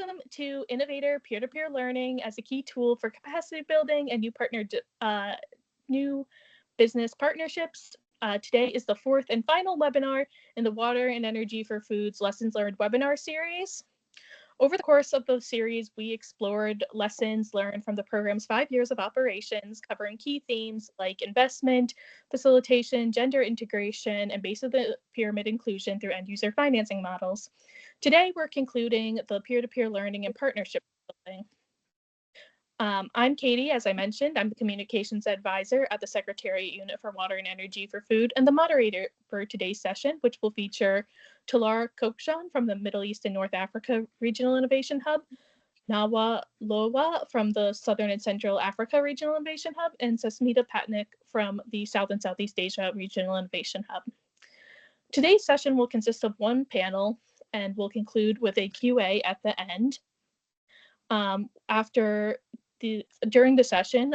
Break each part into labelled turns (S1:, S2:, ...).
S1: Welcome to Innovator peer-to-peer learning as a key tool for capacity building and new business partnerships. Today is the fourth and final webinar in the Water and Energy for Foods Lessons Learned webinar series. Over the course of the series, we explored lessons learned from the program's 5 years of operations, covering key themes like investment, facilitation, gender integration, and base of the pyramid inclusion through end-user financing models. Today, we're concluding the peer-to-peer learning and partnership building. I'm Katie, as I mentioned. I'm the Communications Advisor at the Secretariat Unit for Water and Energy for Food and the moderator for today's session, which will feature Talar Kokshan from the Middle East and North Africa Regional Innovation Hub, Nawa Lowa from the Southern and Central Africa Regional Innovation Hub, and Sasmita Patnik from the South and Southeast Asia Regional Innovation Hub. Today's session will consist of one panel and will conclude with a QA at the end. During the session,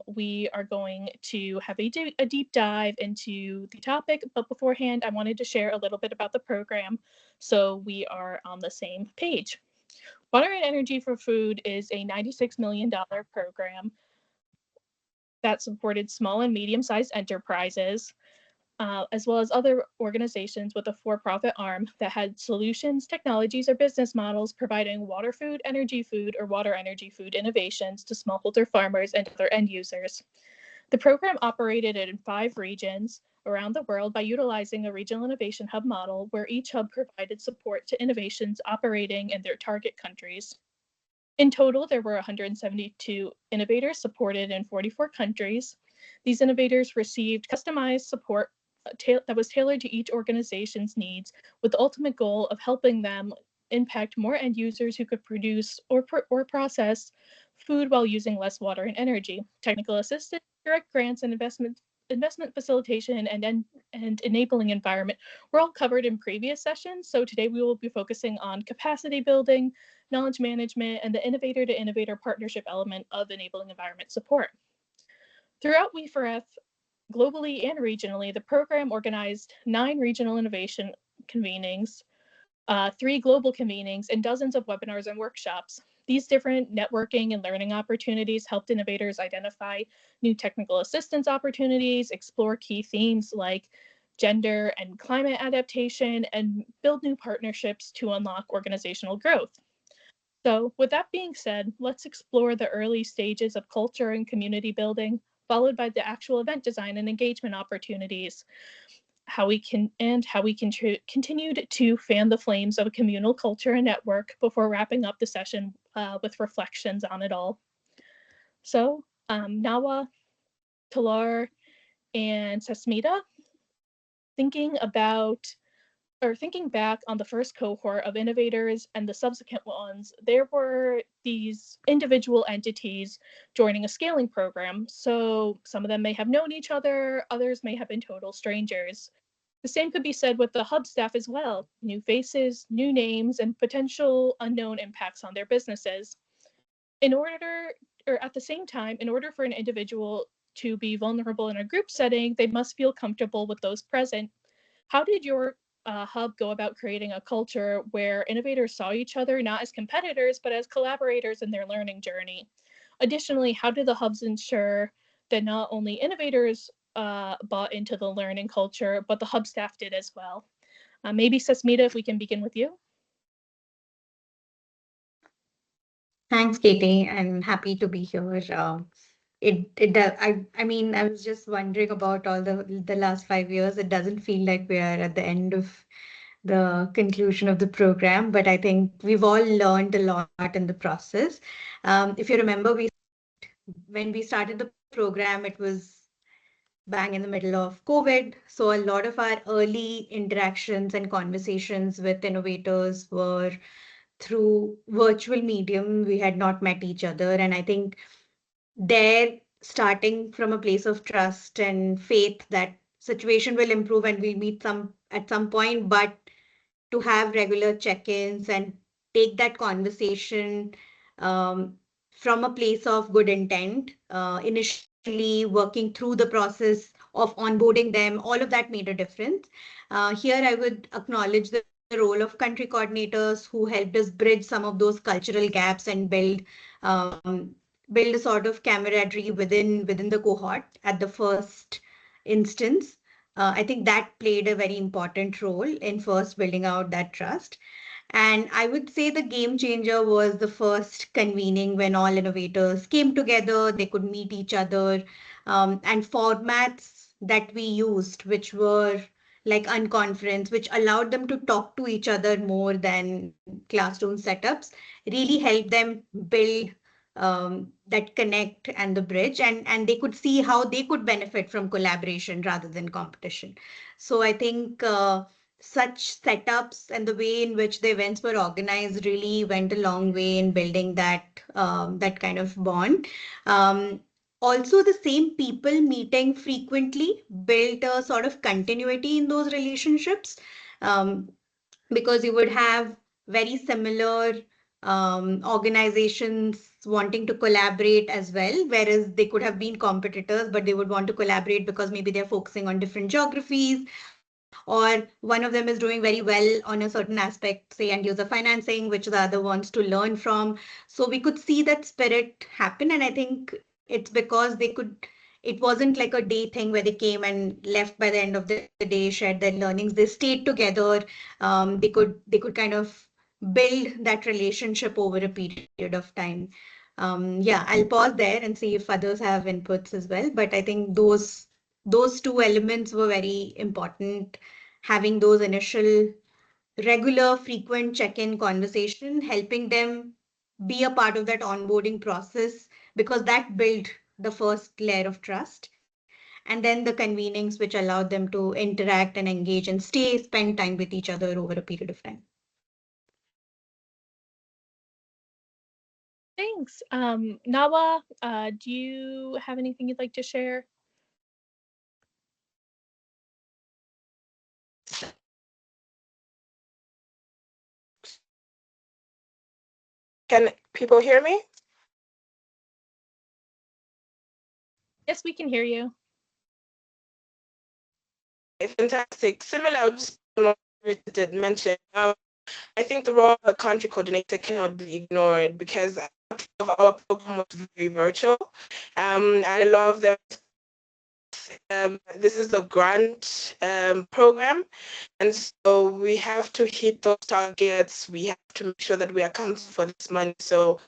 S1: we are going to have a deep dive into the topic, but beforehand, I wanted to share a little bit about the program so we are on the same page. Water and Energy for Food is a $96 million program that supported small and medium-sized enterprises, as well as other organizations with a for-profit arm that had solutions, technologies, or business models providing water food, or water energy food innovations to smallholder farmers and other end users. The program operated in 5 regions around the world by utilizing a regional innovation hub model where each hub provided support to innovations operating in their target countries. In total, there were 172 innovators supported in 44 countries. These innovators received customized support that was tailored to each organization's needs, with the ultimate goal of helping them impact more end users who could produce or process food while using less water and energy. Technical assistance, direct grants, and investment facilitation and enabling environment were all covered in previous sessions. So today we will be focusing on capacity building, knowledge management, and the innovator to innovator partnership element of enabling environment support. Throughout WEFRF, globally and regionally, the program organized 9 regional innovation convenings, 3 global convenings, and dozens of webinars and workshops. These different networking and learning opportunities helped innovators identify new technical assistance opportunities, explore key themes like gender and climate adaptation, and build new partnerships to unlock organizational growth. So with that being said, let's explore the early stages of culture and community building, followed by the actual event design and engagement opportunities, how we continued to fan the flames of a communal culture and network before wrapping up the session with reflections on it all. So Nawa, Talar, and Sasmita, thinking back on the first cohort of innovators and the subsequent ones, there were these individual entities joining a scaling program. So some of them may have known each other, others may have been total strangers. The same could be said with the hub staff as well. New faces, new names, and potential unknown impacts on their businesses. At the same time, in order for an individual to be vulnerable in a group setting, they must feel comfortable with those present. How did your hub go about creating a culture where innovators saw each other not as competitors, but as collaborators in their learning journey? Additionally, how do the hubs ensure that not only innovators bought into the learning culture, but the hub staff did as well? Maybe Sasmita, if we can begin with you.
S2: Thanks, Katie. I'm happy to be here. I mean, I was just wondering about all the last 5 years. It doesn't feel like we are at the end of the conclusion of the program, but I think we've all learned a lot in the process. If you remember, when we started the program, it was bang in the middle of COVID. So a lot of our early interactions and conversations with innovators were through virtual medium. We had not met each other. And I think they're starting from a place of trust and faith that situation will improve and we'll meet at some point, but to have regular check-ins and take that conversation from a place of good intent, initially working through the process of onboarding them, all of that made a difference. Here I would acknowledge the the role of country coordinators who helped us bridge some of those cultural gaps and build a sort of camaraderie within the cohort at the first instance. I think that played a very important role in first building out that trust. And I would say the game changer was the first convening when all innovators came together, they could meet each other, and formats that we used, which were like unconference, which allowed them to talk to each other more than classroom setups, really helped them build that connect and the bridge, and they could see how they could benefit from collaboration rather than competition. So I think such setups and the way in which the events were organized really went a long way in building that kind of bond. Um, Also, the same people meeting frequently built a sort of continuity in those relationships, um, because you would have very similar organizations wanting to collaborate as well, whereas they could have been competitors, but they would want to collaborate because maybe they're focusing on different geographies, or one of them is doing very well on a certain aspect, say end user financing, which the other wants to learn from. So we could see that spirit happen. And I think it's because it wasn't like a day thing where they came and left by the end of the day, shared their learnings. They stayed together. They could kind of build that relationship over a period of time. Yeah, I'll pause there and see if others have inputs as well. But I think those two elements were very important. Having those initial regular frequent check-in conversation, helping them be a part of that onboarding process, because that built the first layer of trust. And then the convenings which allowed them to interact and engage and spend time with each other over a period of time.
S1: Thanks. Nawa, do you have anything you'd like to share?
S3: Can people hear me?
S1: Yes, we can hear you.
S3: Fantastic. Similar, just did mention. I think the role of a country coordinator cannot be ignored because our program was very virtual. And I love that this is a grant program, and so we have to hit those targets. We have to make sure that we account for this money. So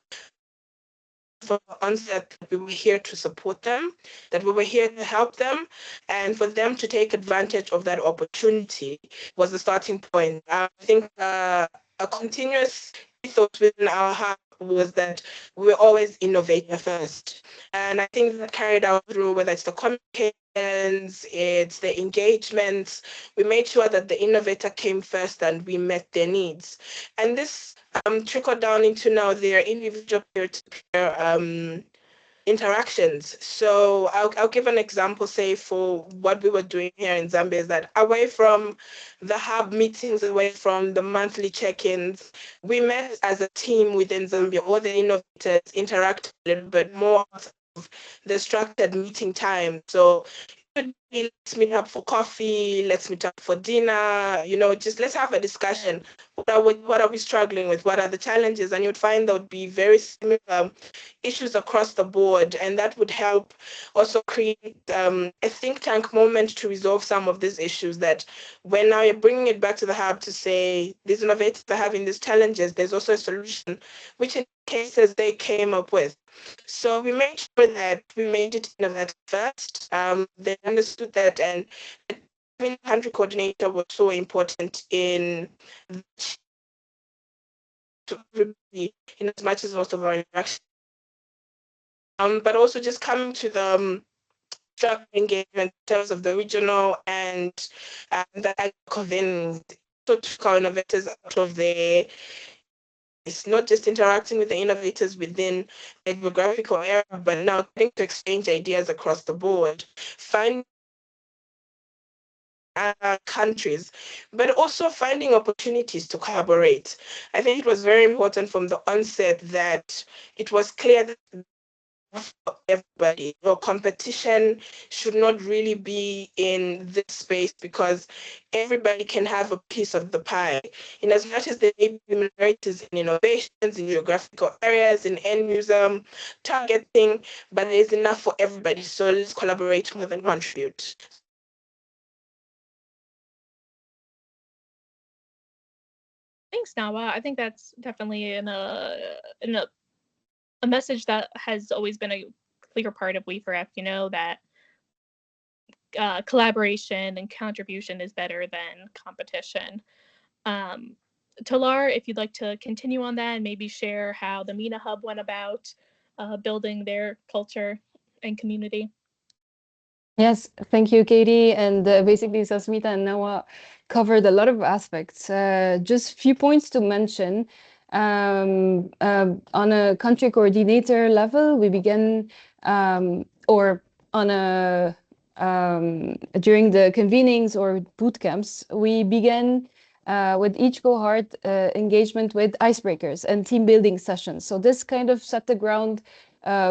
S3: for onset that we were here to support them, that we were here to help them, and for them to take advantage of that opportunity was the starting point. I think a continuous ethos within our hub was that we were always innovator first. And I think that carried out through whether it's the communications, it's the engagements, we made sure that the innovator came first and we met their needs. And this trickled down into now their individual peer-to-peer interactions. So I'll give an example, say, for what we were doing here in Zambia, is that away from the hub meetings, away from the monthly check-ins, we met as a team within Zambia. All the innovators interact a little bit more of the structured meeting time. So let's meet up for coffee, let's meet up for dinner, just let's have a discussion. What are we struggling with? What are the challenges? And you'd find there would be very similar issues across the board, and that would help also create a think tank moment to resolve some of these issues, that when now you're bringing it back to the hub to say these innovators are having these challenges, there's also a solution, which in cases they came up with. So we made sure that we made it innovative first. They understood that, and having a country coordinator was so important in to everybody in as much as most of our interactions. But also just coming to the engagement in terms of the regional and that convening, so to call innovators out of the, it's not just interacting with the innovators within a geographical area, but now getting to exchange ideas across the board, finding countries, but also finding opportunities to collaborate. I think it was very important from the onset that it was clear that for everybody. Your competition should not really be in this space because everybody can have a piece of the pie. In as much as there may be similarities in innovations, in geographical areas, in end user targeting, but there is enough for everybody. So let's collaborate more than contribute.
S1: Thanks, Nawa. I think that's definitely a message that has always been a clear part of We4F, that collaboration and contribution is better than competition. Um, Talar, if you'd like to continue on that and maybe share how the MENA Hub went about building their culture and community.
S4: Yes, thank you, Katie. And basically, Sasmita and Nawa covered a lot of aspects. Just a few points to mention. On a country coordinator level, we began, or on a during the convenings or boot camps, we began with each cohort engagement with icebreakers and team building sessions. So this kind of set the ground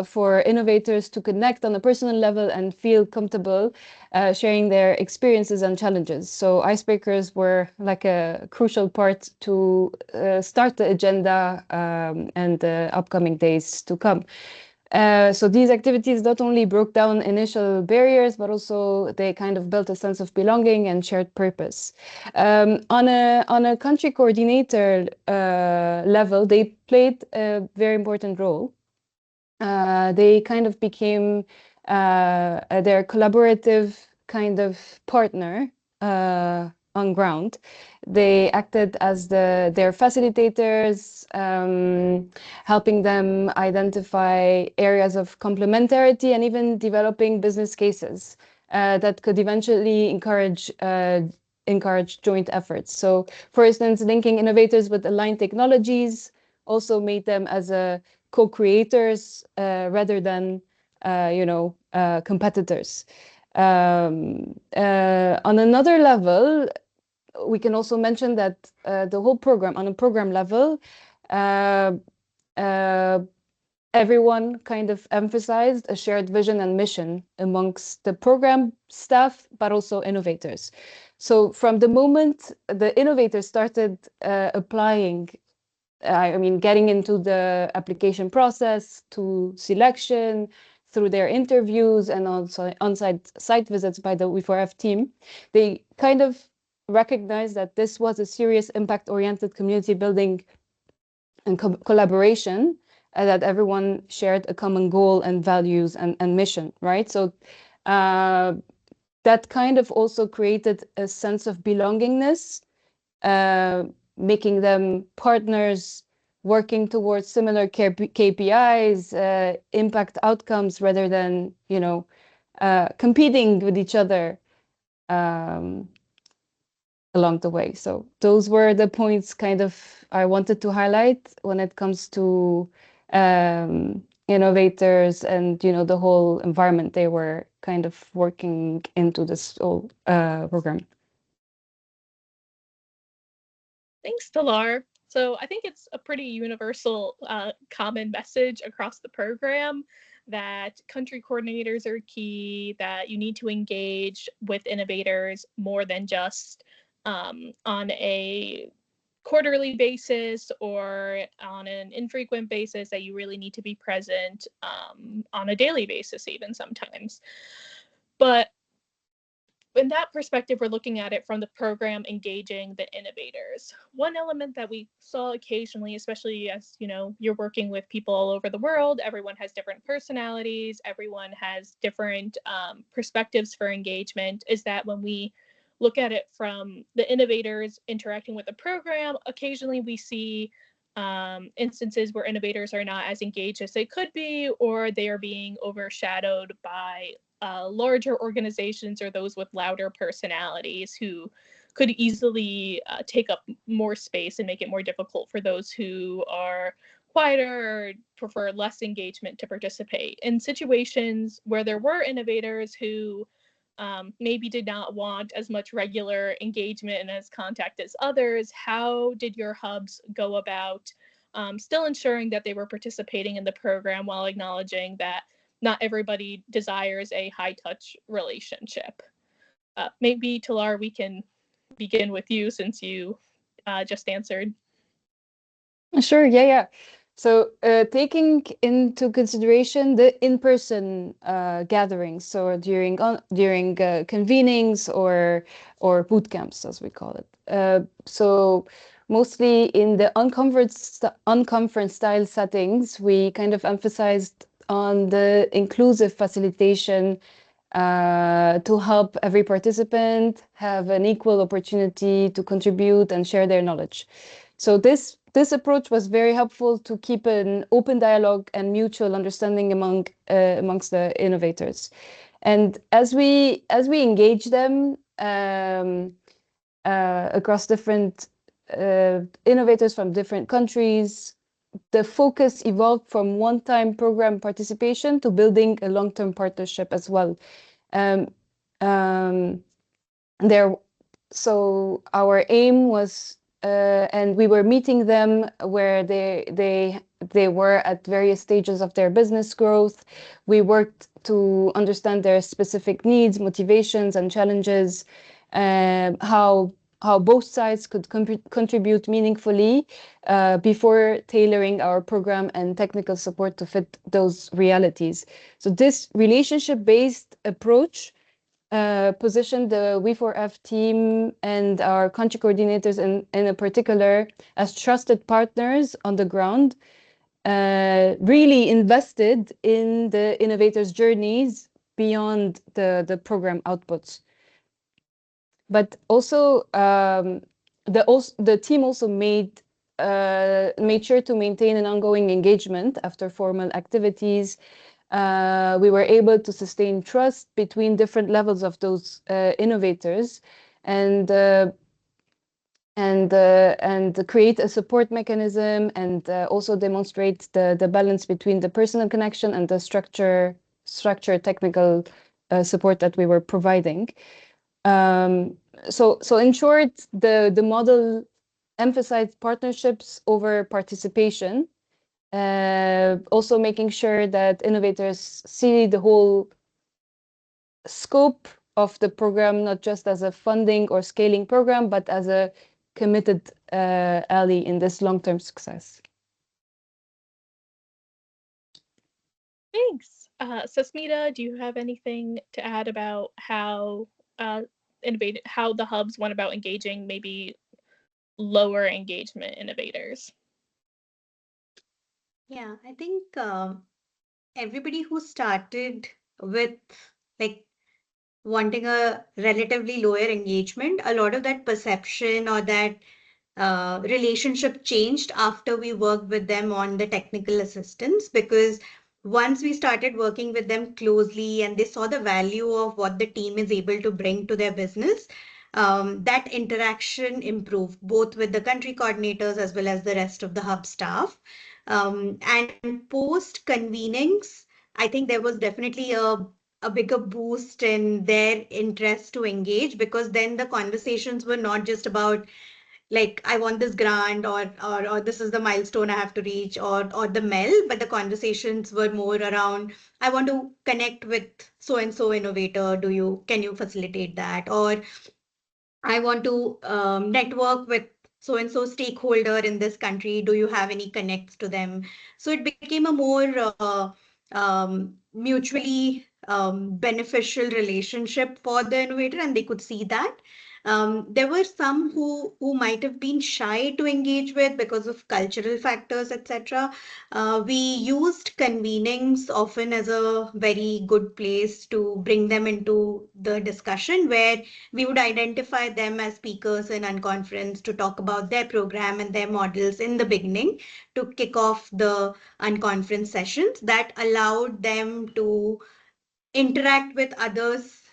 S4: for innovators to connect on a personal level and feel comfortable sharing their experiences and challenges. So icebreakers were like a crucial part to start the agenda and the upcoming days to come. So these activities not only broke down initial barriers, but also they kind of built a sense of belonging and shared purpose. On a country coordinator level, they played a very important role. They kind of became their collaborative kind of partner on ground. They acted as their facilitators, helping them identify areas of complementarity and even developing business cases that could eventually encourage joint efforts. So, for instance, linking innovators with aligned technologies also made them as a co-creators rather than competitors. On another level, we can also mention that the whole program, on a program level, everyone kind of emphasized a shared vision and mission amongst the program staff, but also innovators. So from the moment the innovators started applying, getting into the application process to selection, through their interviews and also on-site site visits by the We4F team, they kind of recognized that this was a serious impact-oriented community building and collaboration, that everyone shared a common goal and values and mission, right? So that kind of also created a sense of belongingness, making them partners working towards similar KPIs, impact outcomes, rather than competing with each other along the way. So those were the points kind of I wanted to highlight when it comes to innovators and the whole environment they were kind of working into this whole program.
S1: Thanks, Talar. So I think it's a pretty universal common message across the program that country coordinators are key, that you need to engage with innovators more than just on a quarterly basis or on an infrequent basis, that you really need to be present on a daily basis even sometimes. But in that perspective, we're looking at it from the program engaging the innovators. One element that we saw occasionally, especially as you're working with people all over the world, everyone has different personalities, everyone has different perspectives for engagement, is that when we look at it from the innovators interacting with the program, occasionally we see instances where innovators are not as engaged as they could be, or they are being overshadowed by larger organizations or those with louder personalities who could easily take up more space and make it more difficult for those who are quieter or prefer less engagement to participate. In situations where there were innovators who maybe did not want as much regular engagement and as contact as others, how did your hubs go about still ensuring that they were participating in the program while acknowledging that not everybody desires a high touch relationship. Maybe Talar, we can begin with you since you just answered.
S4: Sure, yeah. So taking into consideration the in-person gatherings, so during convenings or boot camps, as we call it. So mostly in the unconference style settings, we kind of emphasized on the inclusive facilitation to help every participant have an equal opportunity to contribute and share their knowledge. So this approach was very helpful to keep an open dialogue and mutual understanding amongst the innovators. And as we engage them across different innovators from different countries, the focus evolved from one-time program participation to building a long-term partnership as well. Um, um, there, so our aim was, and we were meeting them where they were at various stages of their business growth. We worked to understand their specific needs, motivations, and challenges, how both sides could contribute meaningfully before tailoring our program and technical support to fit those realities. So this relationship-based approach positioned the We4F team and our country coordinators in a particular as trusted partners on the ground, really invested in the innovators' journeys beyond the program outputs. But also, the team also made sure to maintain an ongoing engagement after formal activities. We were able to sustain trust between different levels of those innovators, and create a support mechanism, and also demonstrate the balance between the personal connection and the structure technical support that we were providing. So in short, the model emphasized partnerships over participation, also making sure that innovators see the whole scope of the program, not just as a funding or scaling program, but as a committed ally in this long-term success.
S1: Thanks. Sasmita, do you have anything to add about how how the hubs went about engaging maybe lower engagement innovators?
S2: Yeah, I think everybody who started with like wanting a relatively lower engagement, a lot of that perception or that relationship changed after we worked with them on the technical assistance, because once we started working with them closely and they saw the value of what the team is able to bring to their business, that interaction improved both with the country coordinators as well as the rest of the hub staff. And post convenings, I think there was definitely a bigger boost in their interest to engage, because then the conversations were not just about like I want this grant, or this is the milestone I have to reach, or the MEL, but the conversations were more around I want to connect with so and so innovator. Can you facilitate that? Or I want to network with so and so stakeholder in this country. Do you have any connects to them? So it became a more mutually beneficial relationship for the innovator, and they could see that. There were some who might have been shy to engage with because of cultural factors, etc. We used convenings often as a very good place to bring them into the discussion, where we would identify them as speakers in unconference to talk about their program and their models in the beginning to kick off the unconference sessions. That allowed them to interact with others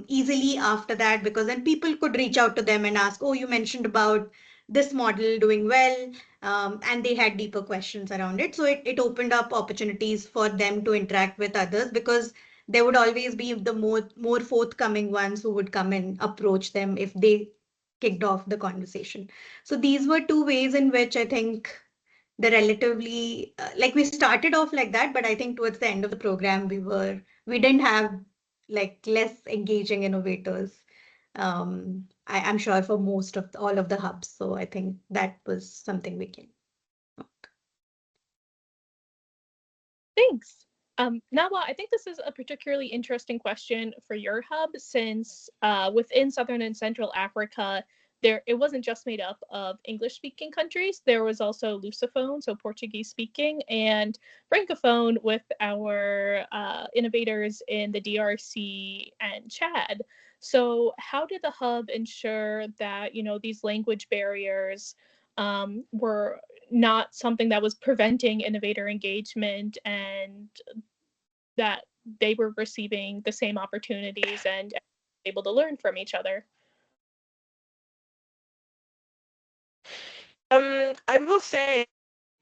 S2: easily after that, because then people could reach out to them and ask, oh, you mentioned about this model doing well, and they had deeper questions around it. So it opened up opportunities for them to interact with others, because there would always be the more forthcoming ones who would come and approach them if they kicked off the conversation. So these were two ways in which I think the relatively like we started off like that, but I think towards the end of the program we didn't have like less engaging innovators. I'm sure for most of all of the hubs. So I think that was something we can.
S1: Thanks. Nawa, I think this is a particularly interesting question for your hub, since within Southern and Central Africa, it wasn't just made up of English-speaking countries. There was also Lusophone, so Portuguese-speaking, and Francophone with our innovators in the DRC and Chad. So how did the hub ensure that, these language barriers were not something that was preventing innovator engagement, and that they were receiving the same opportunities and able to learn from each other?
S3: I will say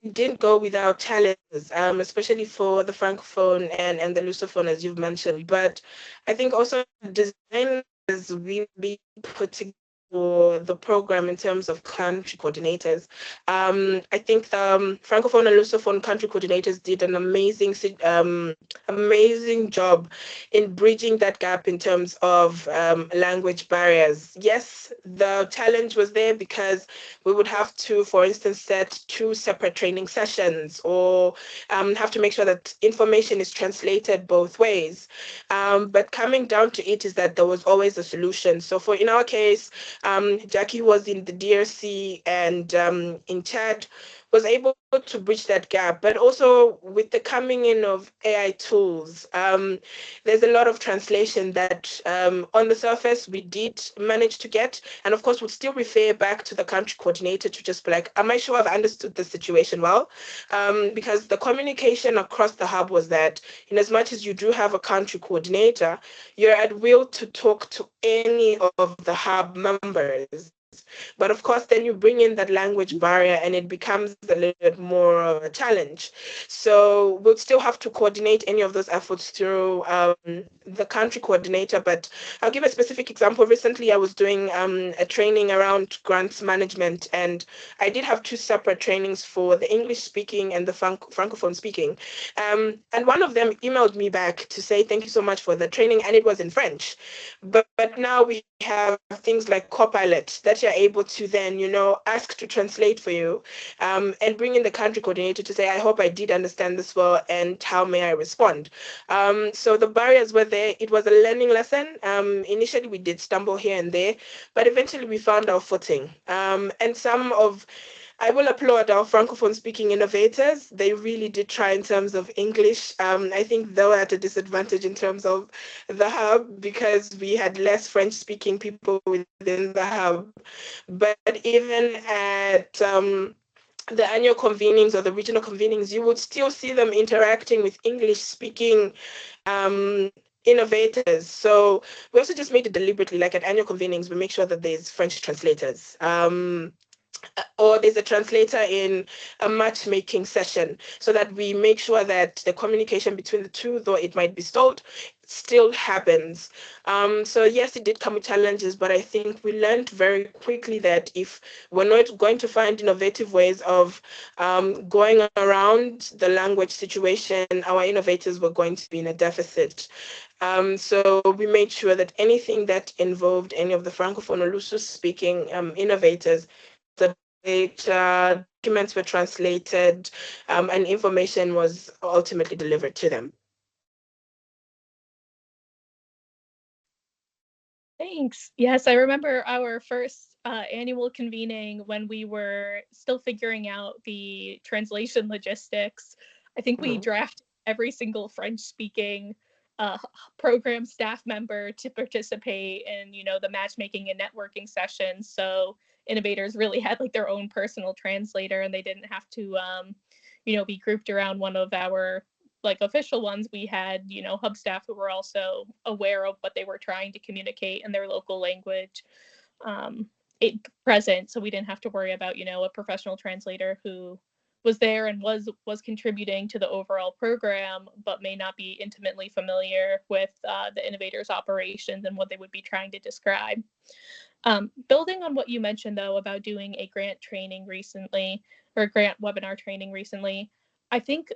S3: it didn't go without challenges, especially for the Francophone and the Lusophone, as you've mentioned. But I think also design is really put together for the program in terms of country coordinators. I think the Francophone and Lusophone country coordinators did an amazing job in bridging that gap in terms of language barriers. Yes, the challenge was there because we would have to, for instance, set two separate training sessions, or have to make sure that information is translated both ways. But coming down to it is that there was always a solution. So in our case, Jackie was in the DRC and in Chad, was able to bridge that gap. But also with the coming in of AI tools, there's a lot of translation that on the surface we did manage to get. And of course, we'll still refer back to the country coordinator to just be like, am I sure I've understood the situation well? Because the communication across the hub was that in as much as you do have a country coordinator, you're at will to talk to any of the hub members. But of course, then you bring in that language barrier and it becomes a little bit more of a challenge. So we'll still have to coordinate any of those efforts through the country coordinator. But I'll give a specific example. Recently, I was doing a training around grants management, and I did have two separate trainings for the English speaking and the Francophone speaking. And one of them emailed me back to say, thank you so much for the training, and it was in French. But now we have things like Copilot that you're able to then, ask to translate for you, and bring in the country coordinator to say, I hope I did understand this well, and how may I respond? So the barriers were there. It was a learning lesson. Initially, we did stumble here and there, but eventually we found our footing. And I will applaud our Francophone speaking innovators. They really did try in terms of English. I think they were at a disadvantage in terms of the hub because we had less French speaking people within the hub. But even at the annual convenings or the regional convenings, you would still see them interacting with English speaking innovators. So we also just made it deliberately, like at annual convenings, we make sure that there's French translators. Or there's a translator in a matchmaking session, so that we make sure that the communication between the two, though it might be stalled, still happens. So yes, it did come with challenges, but I think we learned very quickly that if we're not going to find innovative ways of going around the language situation, our innovators were going to be in a deficit. So we made sure that anything that involved any of the Francophone or Luso speaking innovators, the documents were translated, and information was ultimately delivered to them.
S1: Thanks. Yes, I remember our first annual convening when we were still figuring out the translation logistics. I think we drafted every single French-speaking program staff member to participate in, the matchmaking and networking sessions. So innovators really had like their own personal translator, and they didn't have to, be grouped around one of our like official ones. We had, hub staff who were also aware of what they were trying to communicate in their local language it present, so we didn't have to worry about, a professional translator who was there and was contributing to the overall program, but may not be intimately familiar with the innovators' operations and what they would be trying to describe. Building on what you mentioned, though, about doing a grant training recently, or a grant webinar training recently, I think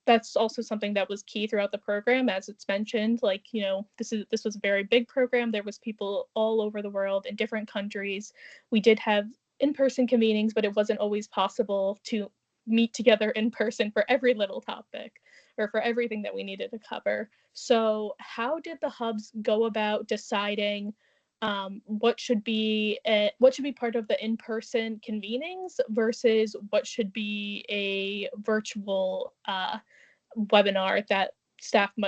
S1: that's also something that was key throughout the program, as it's mentioned. Like, you know, this was a very big program. There was people all over the world in different countries. We did have in-person convenings, but it wasn't always possible to meet together in person for every little topic or for everything that we needed to cover. So how did the hubs go about deciding what should be part of the in-person convenings versus what should be a virtual webinar that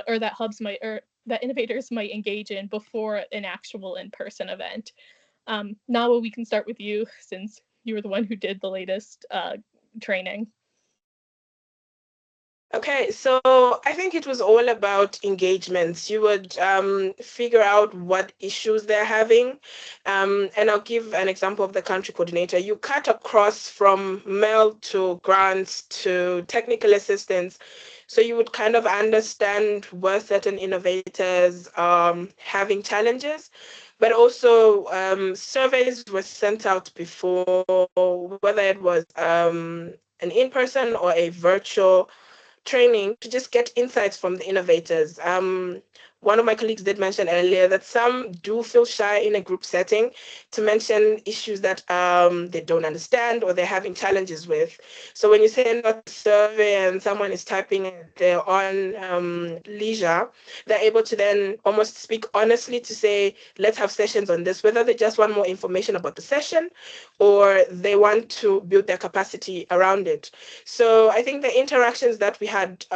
S1: or that hubs might, or that innovators might engage in before an actual in-person event. Nawa, we can start with you since you were the one who did the latest training.
S3: Okay, so I think it was all about engagements. You would figure out what issues they're having. And I'll give an example of the country coordinator. You cut across from mail to grants to technical assistance. So you would kind of understand where certain innovators having challenges, but also surveys were sent out before, whether it was an in-person or a virtual training, to just get insights from the innovators. One of my colleagues did mention earlier that some do feel shy in a group setting to mention issues that they don't understand or they're having challenges with. So when you send out a survey and someone is typing at their own leisure, they're able to then almost speak honestly to say, let's have sessions on this, whether they just want more information about the session or they want to build their capacity around it. So I think the interactions that we had,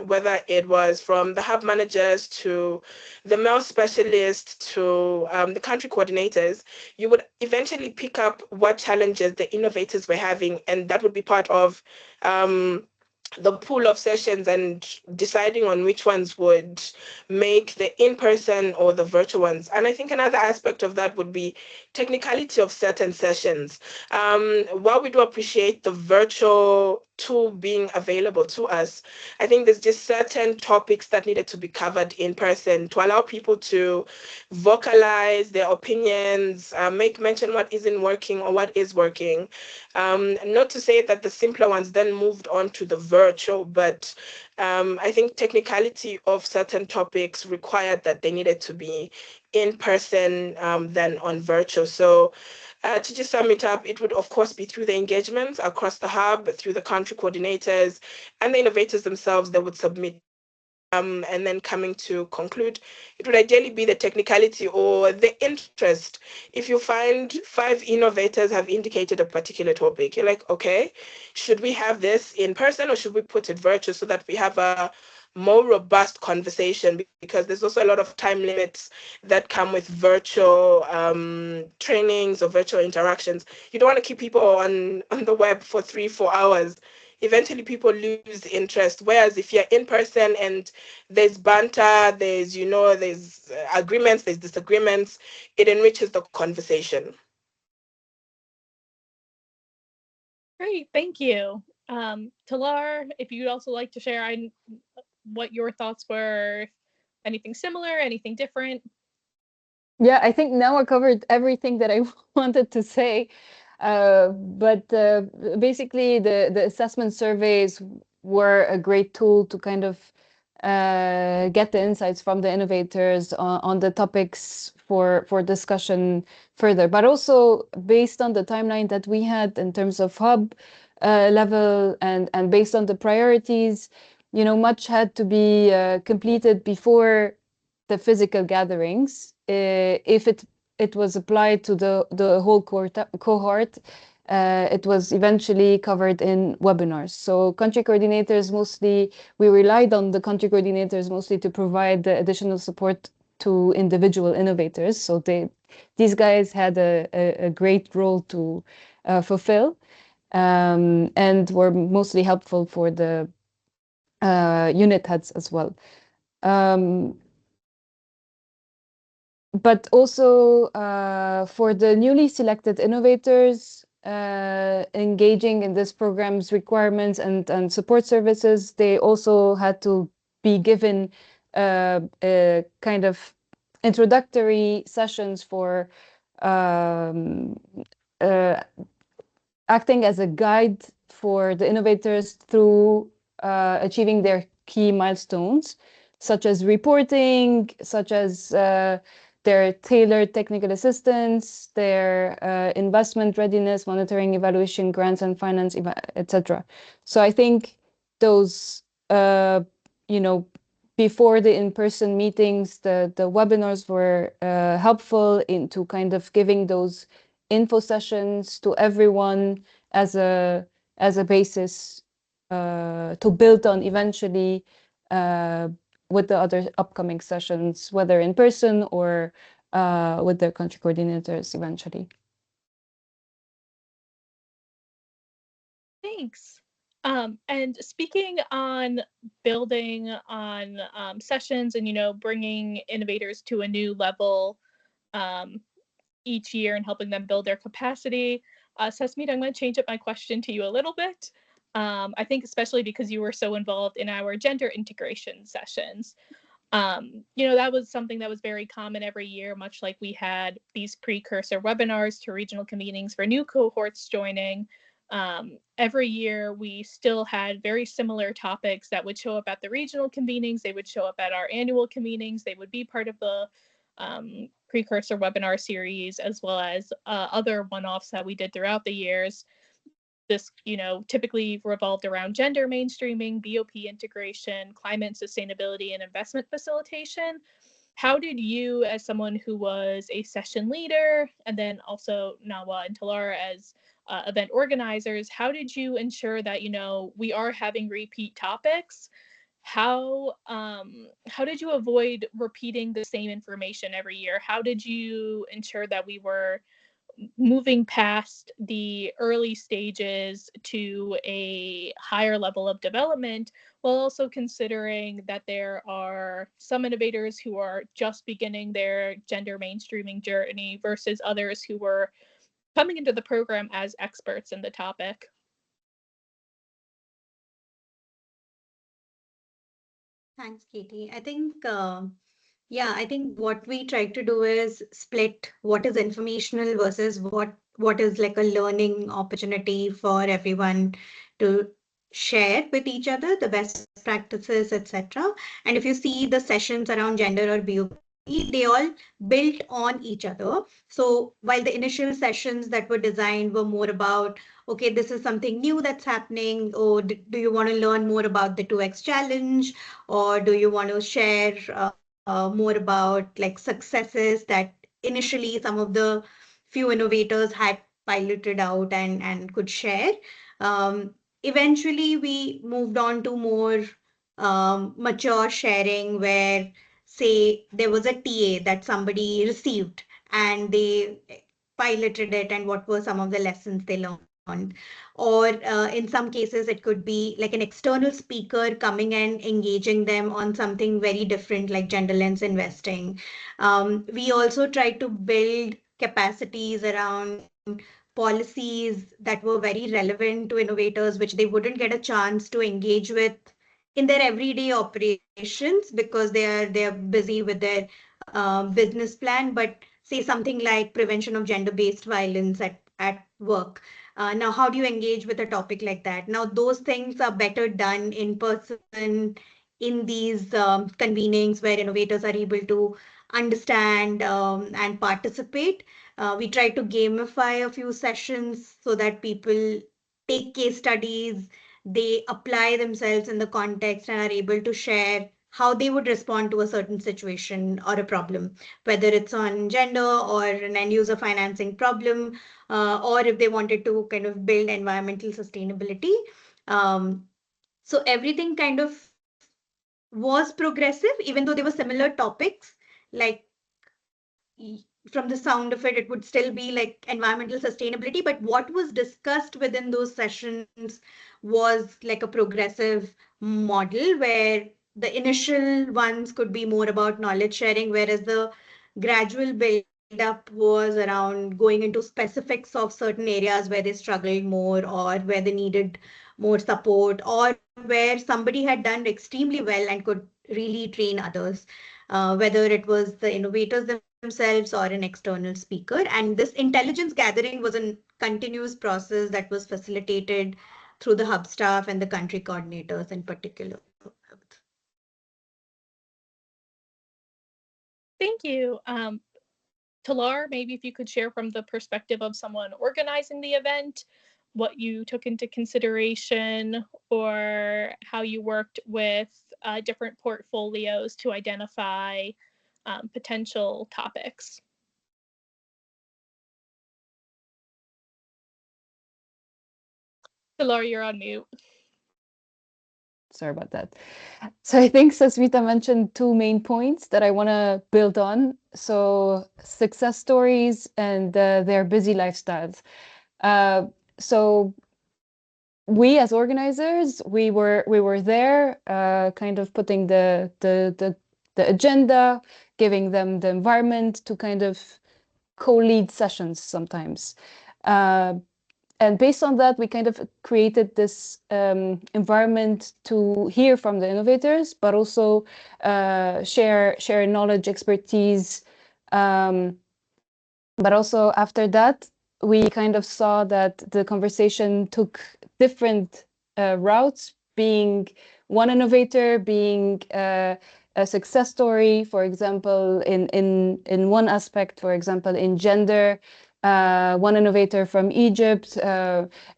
S3: whether it was from the hub managers to the mail specialist to the country coordinators, you would eventually pick up what challenges the innovators were having, and that would be part of the pool of sessions and deciding on which ones would make the in-person or the virtual ones. And I think another aspect of that would be technicality of certain sessions. While we do appreciate the virtual tool being available to us, I think there's just certain topics that needed to be covered in person to allow people to vocalize their opinions, make mention what isn't working or what is working. Not to say that the simpler ones then moved on to the virtual, but I think technicality of certain topics required that they needed to be in person than on virtual. So to just sum it up, it would of course be through the engagements across the hub, through the country coordinators and the innovators themselves that would submit. And then coming to conclude, it would ideally be the technicality or the interest. If you find 5 innovators have indicated a particular topic, you're like, okay, should we have this in person or should we put it virtual so that we have a more robust conversation? Because there's also a lot of time limits that come with virtual trainings or virtual interactions. You don't want to keep people on the web for 3-4 hours. Eventually people lose interest, whereas if you're in person and there's banter, there's agreements, there's disagreements, it enriches the conversation.
S1: Great, thank you. Talar, if you'd also like to share what your thoughts were, anything similar, anything different?
S4: Yeah, I think now I covered everything that I wanted to say. But basically, the assessment surveys were a great tool to kind of get the insights from the innovators on the topics for discussion further. But also based on the timeline that we had in terms of hub level and based on the priorities, you know, much had to be completed before the physical gatherings. If it was applied to the whole cohort, it was eventually covered in webinars. So country coordinators mostly, we relied on the country coordinators mostly to provide the additional support to individual innovators. So these guys had a great role to fulfill, and were mostly helpful for the unit heads as well. But also for the newly selected innovators, engaging in this program's requirements and support services, they also had to be given kind of introductory sessions for um, uh, acting as a guide for the innovators through achieving their key milestones, such as reporting, such as their tailored technical assistance, their investment readiness, monitoring, evaluation, grants and finance, etc. So I think those, you know, before the in-person meetings, the webinars were helpful into kind of giving those info sessions to everyone as a basis to build on eventually with the other upcoming sessions, whether in person or with their country coordinators eventually.
S1: Thanks. And speaking on building on sessions and, bringing innovators to a new level um, each year and helping them build their capacity, Sesmeet, I'm going to change up my question to you a little bit. I think especially because you were so involved in our gender integration sessions. That was something that was very common every year, much like we had these precursor webinars to regional convenings for new cohorts joining. Every year, we still had very similar topics that would show up at the regional convenings. They would show up at our annual convenings. They would be part of the precursor webinar series, as well as other one-offs that we did throughout the years. This, typically revolved around gender mainstreaming, BOP integration, climate sustainability, and investment facilitation. How did you, as someone who was a session leader, and then also Nawa and Talara as event organizers, how did you ensure that, we are having repeat topics? How did you avoid repeating the same information every year? How did you ensure that we were moving past the early stages to a higher level of development, while also considering that there are some innovators who are just beginning their gender mainstreaming journey versus others who were coming into the program as experts in the topic?
S2: Thanks, Katie. I think what we try to do is split what is informational versus what is like a learning opportunity for everyone to share with each other, the best practices, etc. And if you see the sessions around gender or BOP, they all built on each other. So while the initial sessions that were designed were more about, okay, this is something new that's happening, or do you want to learn more about the 2x challenge? Or do you want to share more about like successes that initially some of the few innovators had piloted out and could share? Um, Eventually, we moved on to more mature sharing where, say, there was a TA that somebody received and they piloted it and what were some of the lessons they learned. Or in some cases, it could be like an external speaker coming and engaging them on something very different, like gender lens investing. We also tried to build capacities around policies that were very relevant to innovators, which they wouldn't get a chance to engage with in their everyday operations because they are busy with their business plan. But say something like prevention of gender-based violence at work. Now, how do you engage with a topic like that? Now, those things are better done in person in these convenings where innovators are able to understand and participate. We try to gamify a few sessions so that people take case studies, they apply themselves in the context and are able to share how they would respond to a certain situation or a problem, whether it's on gender or an end user financing problem, or if they wanted to kind of build environmental sustainability. Um, so everything kind of was progressive, even though they were similar topics. Like from the sound of it, it would still be like environmental sustainability. But what was discussed within those sessions was like a progressive model where the initial ones could be more about knowledge sharing, whereas the gradual build up was around going into specifics of certain areas where they struggled more or where they needed more support or where somebody had done extremely well and could really train others, whether it was the innovators themselves or an external speaker. And this intelligence gathering was a continuous process that was facilitated through the hub staff and the country coordinators in particular.
S1: Thank you. Talar, maybe if you could share from the perspective of someone organizing the event, what you took into consideration or how you worked with different portfolios to identify potential topics. Talar, you're on mute.
S4: Sorry about that. So I think Sasmita mentioned two main points that I want to build on. So success stories and their busy lifestyles. So we as organizers, we were there, kind of putting the agenda, giving them the environment to kind of co-lead sessions sometimes. And based on that, we kind of created this environment to hear from the innovators, but also share knowledge, expertise. But also after that, we kind of saw that the conversation took different routes, being one innovator, being a success story, for example, in one aspect, for example, in gender, one innovator from Egypt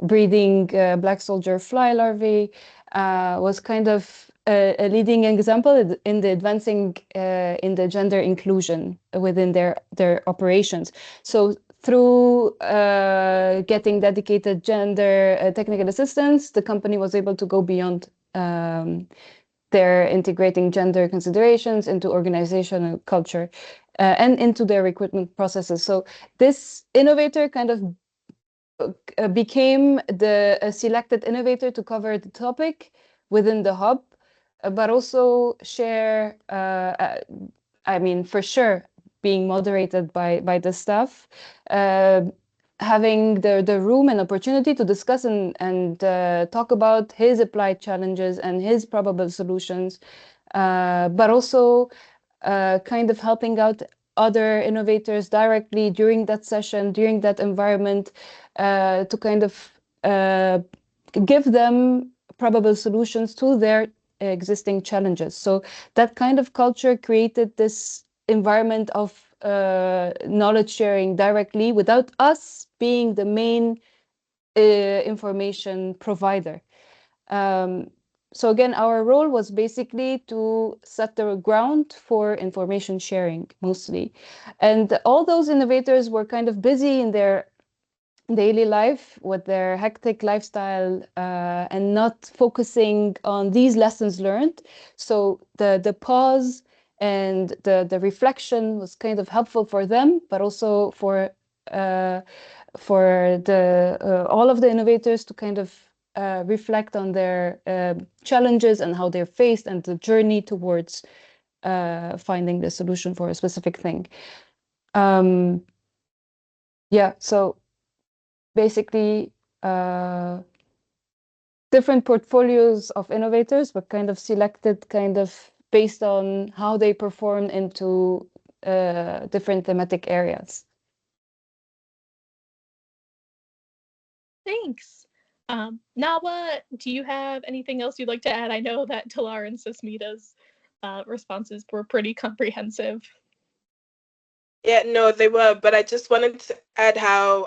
S4: breeding black soldier fly larvae was kind of a leading example in the advancing in the gender inclusion within their operations. So through getting dedicated gender technical assistance, the company was able to go beyond their integrating gender considerations into organizational culture and into their recruitment processes. So this innovator kind of became the selected innovator to cover the topic within the hub, but also share, I mean, for sure, being moderated by the staff, having the room and opportunity to discuss and talk about his applied challenges and his probable solutions, but also kind of helping out other innovators directly during that session, during that environment, to kind of give them probable solutions to their existing challenges. So that kind of culture created this environment of knowledge sharing directly without us being the main information provider. So again, our role was basically to set the ground for information sharing mostly. And all those innovators were kind of busy in their daily life with their hectic lifestyle and not focusing on these lessons learned. So the pause and the reflection was kind of helpful for them, but also for the all of the innovators to kind of reflect on their challenges and how they're faced and the journey towards finding the solution for a specific thing. Yeah, so basically different portfolios of innovators, but kind of selected kind of based on how they perform into different thematic areas.
S1: Thanks. Nawa, do you have anything else you'd like to add? I know that Talar and Sasmita's responses were pretty comprehensive.
S3: Yeah, no, they were, but I just wanted to add how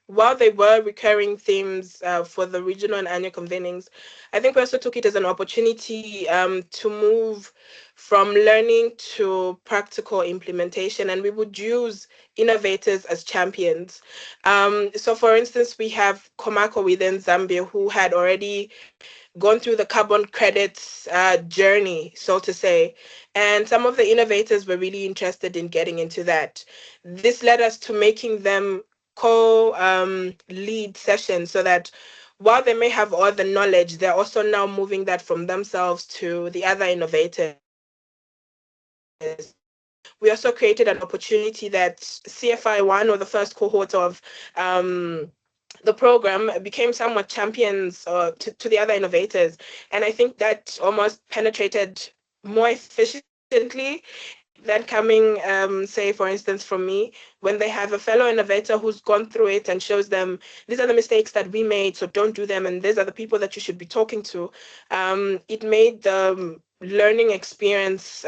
S3: while they were recurring themes for the regional and annual convenings, I think we also took it as an opportunity to move from learning to practical implementation, and we would use innovators as champions. So for instance, we have Komako within Zambia who had already gone through the carbon credits journey, so to say. And some of the innovators were really interested in getting into that. This led us to making them co-lead sessions so that while they may have all the knowledge, they're also now moving that from themselves to the other innovators. we also created an opportunity that CFI1, or the first cohort of the program, became somewhat champions to the other innovators. And I think that almost penetrated more efficiently than coming, say, for instance, from me, when they have a fellow innovator who's gone through it and shows them these are the mistakes that we made, so don't do them, and these are the people that you should be talking to. It made the learning experience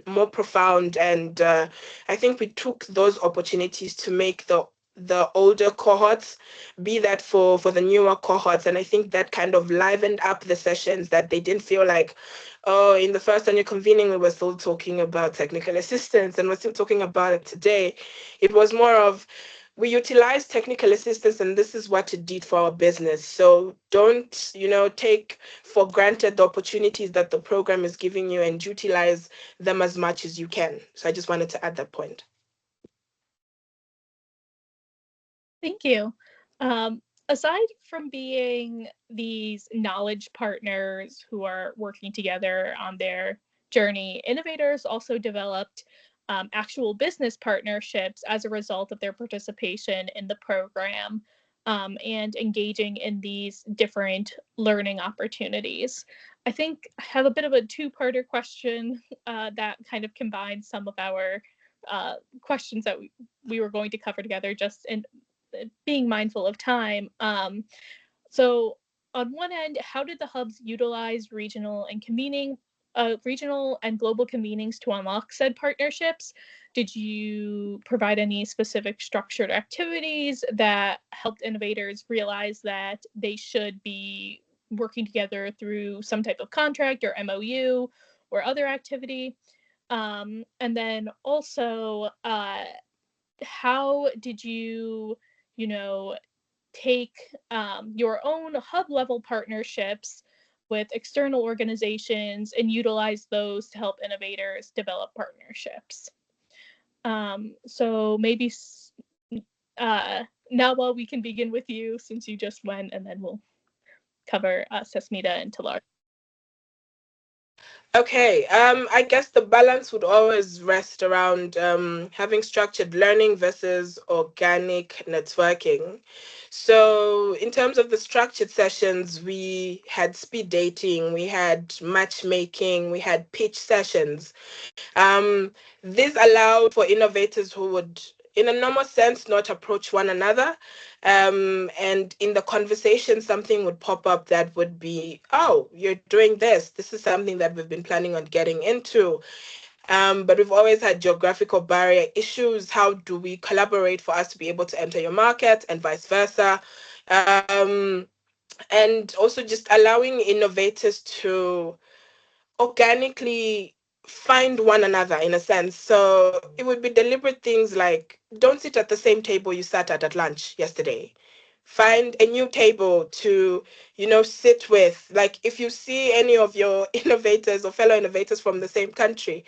S3: more profound, and I think we took those opportunities to make the older cohorts be that for the newer cohorts, and I think that kind of livened up the sessions, that they didn't feel like, oh, in the first annual convening, we were still talking about technical assistance and we're still talking about it today. It was more of, we utilize technical assistance and this is what it did for our business. So don't, take for granted the opportunities that the program is giving you, and utilize them as much as you can. So I just wanted to add that point.
S1: Thank you. Aside from being these knowledge partners who are working together on their journey, innovators also developed actual business partnerships as a result of their participation in the program, and engaging in these different learning opportunities. I think I have a bit of a two-parter question that kind of combines some of our questions that we were going to cover together, just in being mindful of time. So on one end, how did the hubs utilize regional and global convenings to unlock said partnerships? Did you provide any specific structured activities that helped innovators realize that they should be working together through some type of contract or MOU or other activity? And then also, how did you know, take your own hub level partnerships with external organizations and utilize those to help innovators develop partnerships? So maybe Nawal, we can begin with you since you just went, and then we'll cover Sesmita and Talar.
S3: Okay, I guess the balance would always rest around having structured learning versus organic networking. So, in terms of the structured sessions, we had speed dating, we had matchmaking, we had pitch sessions. This allowed for innovators who would, in a normal sense, not approach one another. And in the conversation, something would pop up that would be, oh, you're doing this. This is something that we've been planning on getting into. But we've always had geographical barrier issues. How do we collaborate for us to be able to enter your market, and vice versa? And also just allowing innovators to organically find one another, in a sense. So it would be deliberate things like, don't sit at the same table you sat at lunch yesterday. Find a new table to, sit with. Like, if you see any of your innovators or fellow innovators from the same country,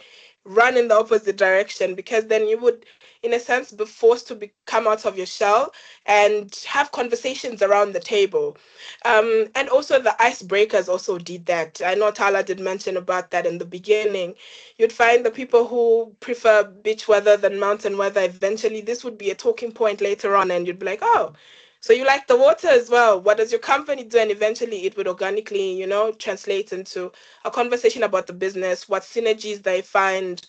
S3: run in the opposite direction, because then you would, in a sense, be forced to come out of your shell and have conversations around the table. And also the icebreakers also did that. I know Tala did mention about that in the beginning. You'd find the people who prefer beach weather than mountain weather. Eventually, this would be a talking point later on, and you'd be like, oh, so you like the water as well. What does your company do? And eventually it would organically, translate into a conversation about the business, what synergies they find,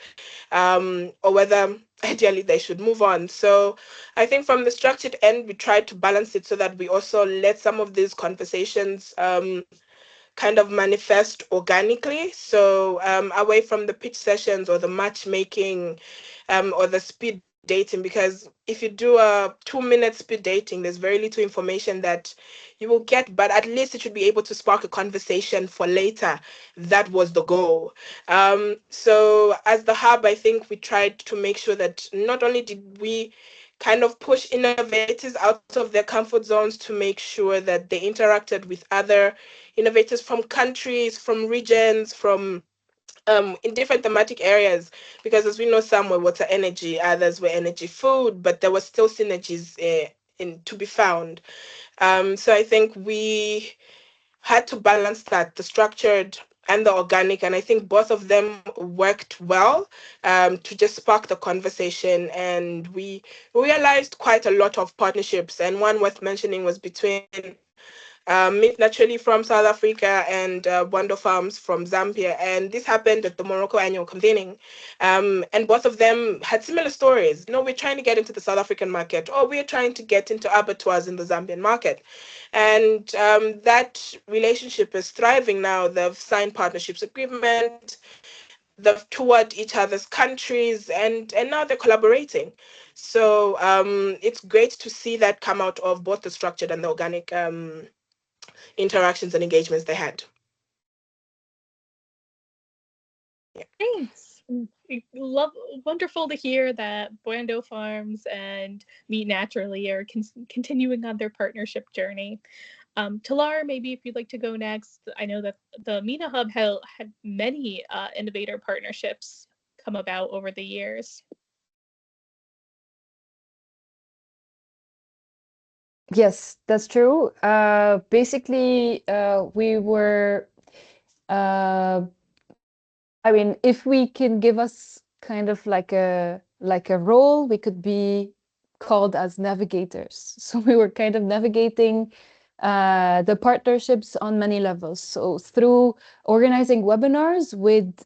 S3: or whether ideally they should move on. So I think from the structured end, we tried to balance it so that we also let some of these conversations kind of manifest organically. So away from the pitch sessions or the matchmaking, or the speed dating, because if you do a 2-minute speed dating, there's very little information that you will get, but at least it should be able to spark a conversation for later. That was the goal. So as the hub, I think we tried to make sure that not only did we kind of push innovators out of their comfort zones to make sure that they interacted with other innovators from countries, from regions, from in different thematic areas, because as we know, some were water energy, others were energy food, but there were still synergies in to be found. So I think we had to balance that, the structured and the organic. And I think both of them worked well to just spark the conversation. And we realized quite a lot of partnerships. And one worth mentioning was between Meat Naturally from South Africa and Wando Farms from Zambia. And this happened at the Morocco annual convening. And both of them had similar stories. No, we're trying to get into the South African market, or we're trying to get into abattoirs in the Zambian market. And that relationship is thriving now. They've signed partnerships agreement, they've toured each other's countries, and now they're collaborating. So it's great to see that come out of both the structured and the organic interactions and engagements they had. Yeah.
S1: Thanks. Love, wonderful to hear that Buendo Farms and Meet Naturally are continuing on their partnership journey. Talar, maybe if you'd like to go next. I know that the MENA Hub had many innovator partnerships come about over the years.
S4: Yes, that's true. Basically, we were, uh, I mean, if we can give us kind of like a role, we could be called as navigators. So we were kind of navigating the partnerships on many levels. So through organizing webinars with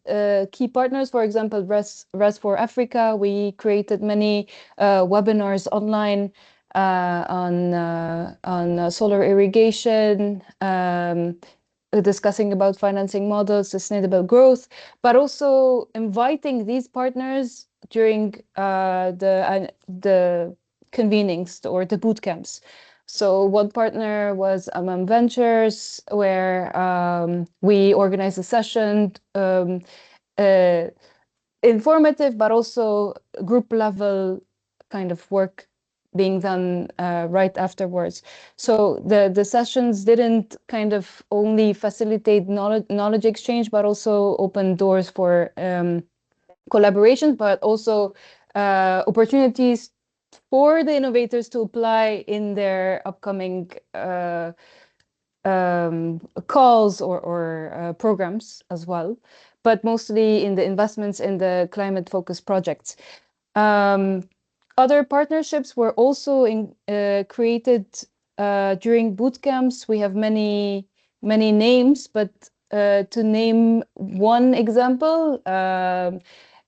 S4: key partners, for example, Res for Africa, we created many webinars online on solar irrigation, discussing about financing models, sustainable growth, but also inviting these partners during the convenings or the boot camps. So one partner was Amam Ventures, where we organized a session, informative, but also group level kind of work being done right afterwards. So the sessions didn't kind of only facilitate knowledge exchange, but also open doors for collaborations, but also opportunities for the innovators to apply in their upcoming calls or programs as well, but mostly in the investments in the climate-focused projects. Other partnerships were also created during boot camps. We have many names, but to name one example,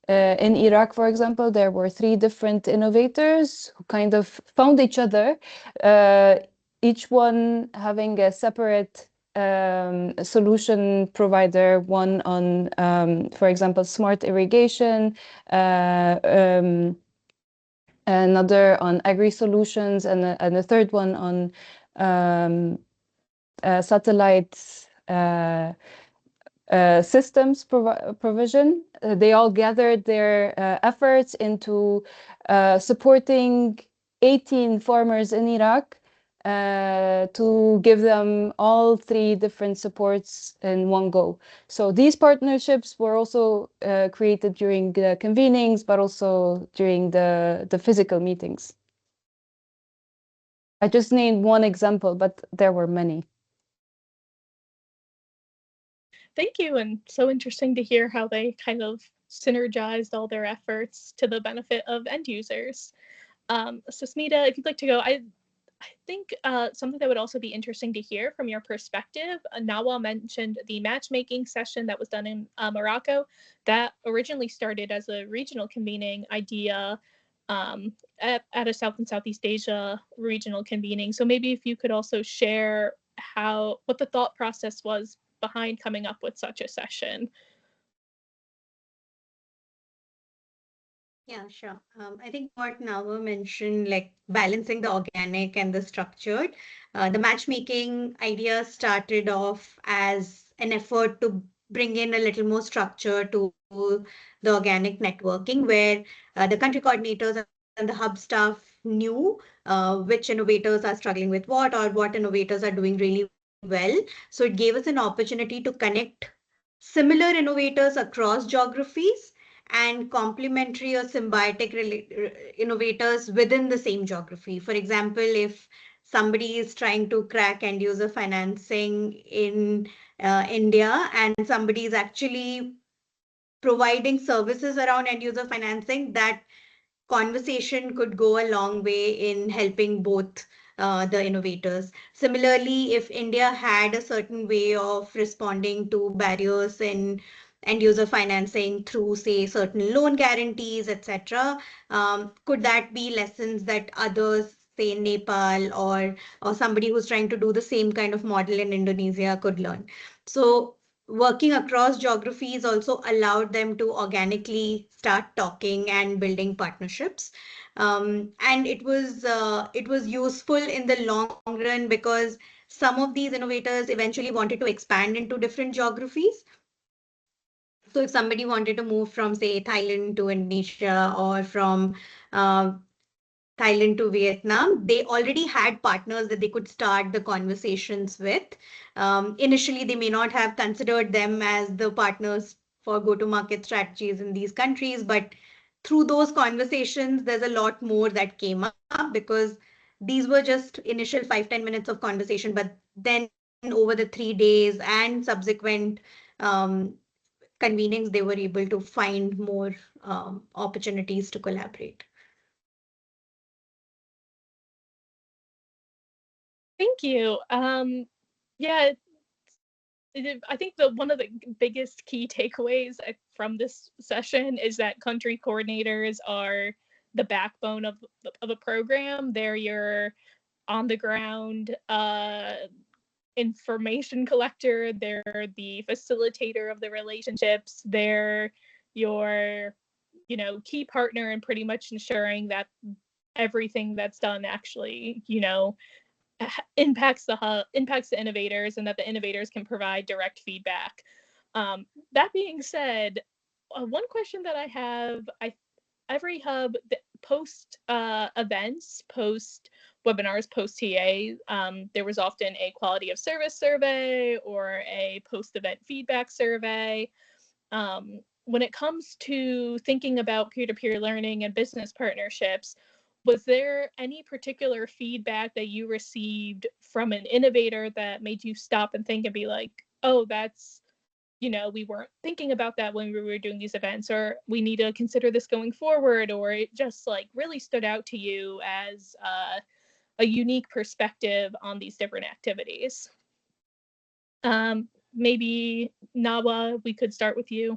S4: in Iraq, for example, there were 3 different innovators who kind of found each other, each one having a separate solution provider, one on, for example, smart irrigation, another on agri-solutions, and a third one on satellite systems provision. They all gathered their efforts into supporting 18 farmers in Iraq to give them all 3 different supports in one go. So these partnerships were also created during the convenings, but also during the physical meetings. I just named one example, but there were many.
S1: Thank you, and so interesting to hear how they kind of synergized all their efforts to the benefit of end users. So Smita, if you'd like to go, I think something that would also be interesting to hear from your perspective, Nawal mentioned the matchmaking session that was done in Morocco. That originally started as a regional convening idea at a South and Southeast Asia regional convening. So maybe if you could also share what the thought process was behind coming up with such a session.
S2: Yeah, sure. I think what Nawa mentioned, like balancing the organic and the structured, the matchmaking idea started off as an effort to bring in a little more structure to the organic networking, where the country coordinators and the hub staff knew which innovators are struggling with what, or what innovators are doing really well. So it gave us an opportunity to connect similar innovators across geographies and complementary or symbiotic innovators within the same geography. For example, if somebody is trying to crack end user financing in India, and somebody is actually providing services around end user financing, that conversation could go a long way in helping both the innovators. Similarly, if India had a certain way of responding to barriers in end user financing through, say, certain loan guarantees, etc., could that be lessons that others, say Nepal or somebody who's trying to do the same kind of model in Indonesia, could learn? So working across geographies also allowed them to organically start talking and building partnerships. And it was useful in the long run because some of these innovators eventually wanted to expand into different geographies. So if somebody wanted to move from, say, Thailand to Indonesia, or from uh, Thailand to Vietnam, they already had partners that they could start the conversations with. Initially, they may not have considered them as the partners for go-to-market strategies in these countries, but through those conversations, there's a lot more that came up, because these were just initial 5-10 minutes of conversation, but then over the 3 days and subsequent um, convenings, they were able to find more opportunities to collaborate.
S1: Thank you. Yeah, I think the one of the biggest key takeaways from this session is that country coordinators are the backbone of a program. They're your on the ground information collector. They're the facilitator of the relationships. They're your, key partner in pretty much ensuring that everything that's done actually, impacts the hub, impacts the innovators, and that the innovators can provide direct feedback. That being said, one question that I have, every hub post events, post webinars, post TA, there was often a quality of service survey or a post event feedback survey. When it comes to thinking about peer-to-peer learning and business partnerships, was there any particular feedback that you received from an innovator that made you stop and think and be like, oh, that's, we weren't thinking about that when we were doing these events, or we need to consider this going forward, or it just like really stood out to you as a unique perspective on these different activities? Maybe Nawa, we could start with you.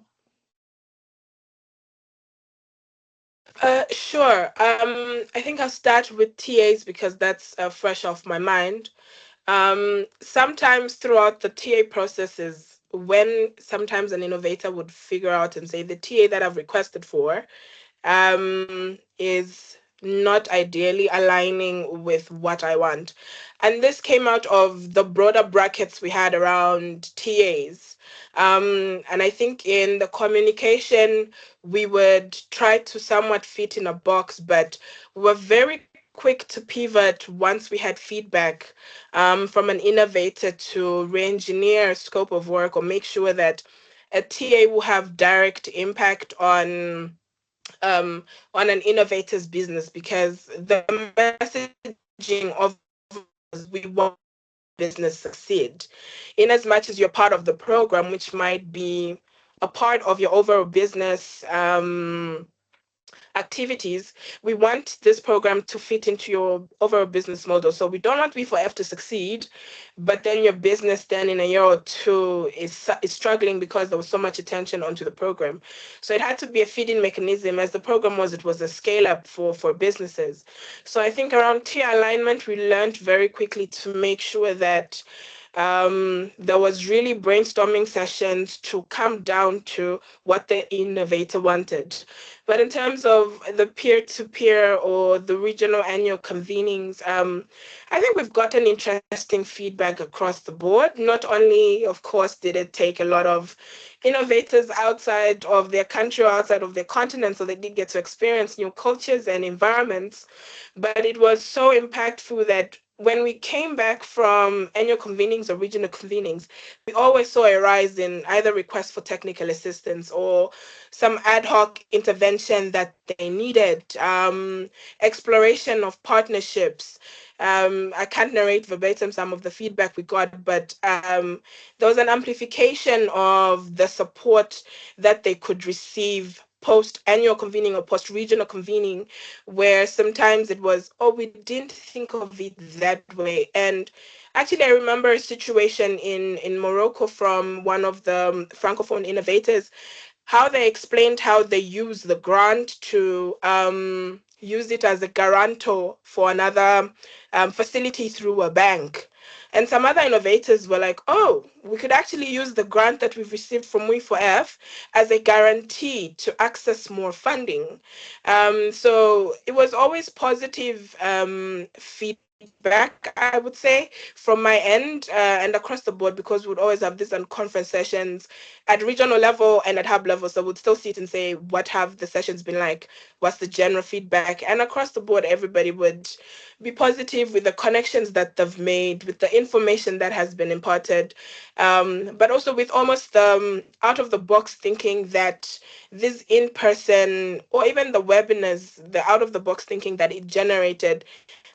S3: Sure. I think I'll start with TAs because that's fresh off my mind. Sometimes throughout the TA processes, when sometimes an innovator would figure out and say the TA that I've requested for is not ideally aligning with what I want. And this came out of the broader brackets we had around TAs. And I think in the communication, we would try to somewhat fit in a box, but we were very quick to pivot once we had feedback from an innovator to re-engineer scope of work or make sure that a TA will have direct impact on an innovator's business, because the messaging of we want business succeed, in as much as you're part of the program, which might be a part of your overall business activities, we want this program to fit into your overall business model. So we don't want V4F to succeed, but then your business then in a year or two is struggling because there was so much attention onto the program. So it had to be a feeding mechanism. As the program was, it was a scale up for businesses. So I think around tier alignment, we learned very quickly to make sure that there was really brainstorming sessions to come down to what the innovator wanted. But in terms of the peer-to-peer or the regional annual convenings, I think we've gotten interesting feedback across the board. Not only, of course, did it take a lot of innovators outside of their country or outside of their continent, so they did get to experience new cultures and environments, but it was so impactful that when we came back from annual convenings or regional convenings, we always saw a rise in either requests for technical assistance or some ad hoc intervention that they needed, exploration of partnerships. I can't narrate verbatim some of the feedback we got, but there was an amplification of the support that they could receive post annual convening or post regional convening, where sometimes it was, oh, we didn't think of it that way. And actually, I remember a situation in Morocco from one of the Francophone innovators, how they explained how they use the grant to use it as a guarantor for another facility through a bank. And some other innovators were like, oh, we could actually use the grant that we've received from We4F as a guarantee to access more funding. So it was always positive feedback, I would say, from my end and across the board, because we would always have these conference sessions at regional level and at hub level. So we'd still sit and say, what have the sessions been like? What's the general feedback? And across the board, everybody would be positive with the connections that they've made, with the information that has been imparted, but also with almost out of the box thinking that this in person or even the webinars, the out of the box thinking that it generated,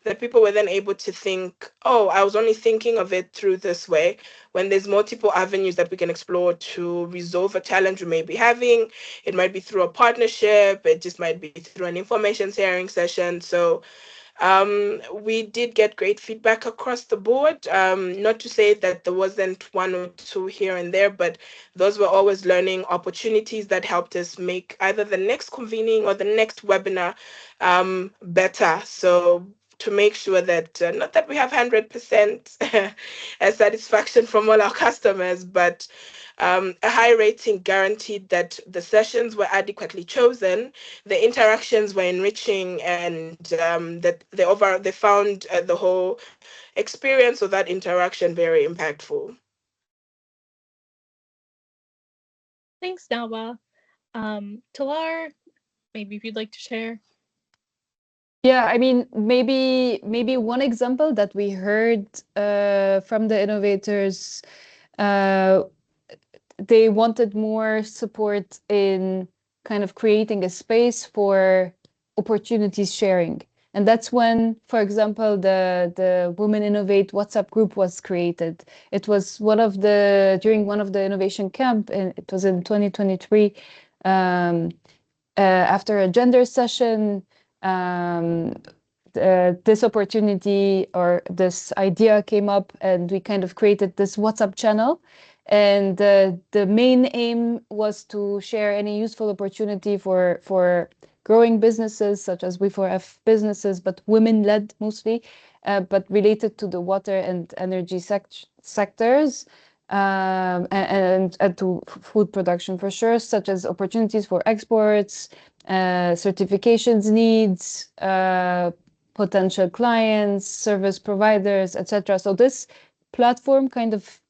S3: that people were then able to think, oh, I was only thinking of it through this way, when there's multiple avenues that we can explore to resolve a challenge we may be having. It might be through a partnership, it just might be through an information sharing session. So we did get great feedback across the board. Not to say that there wasn't one or two here and there, but those were always learning opportunities that helped us make either the next convening or the next webinar better. So to make sure that not that we have 100% satisfaction from all our customers, but a high rating guaranteed that the sessions were adequately chosen, the interactions were enriching, and that they found the whole experience of that interaction very impactful.
S1: Thanks, Nawa. Talar, maybe if you'd like to share.
S4: Yeah, I mean, maybe one example that we heard from the innovators, they wanted more support in kind of creating a space for opportunities sharing. And that's when, for example, the Women Innovate WhatsApp group was created. It was during one of the innovation camp, and it was in 2023, after a gender session, this opportunity or this idea came up, and we kind of created this WhatsApp channel. And the main aim was to share any useful opportunity for growing businesses such as We4F businesses, but women-led mostly, but related to the water and energy sectors, and to food production for sure, such as opportunities for exports, certifications needs, potential clients, service providers, etc. So this platform kind of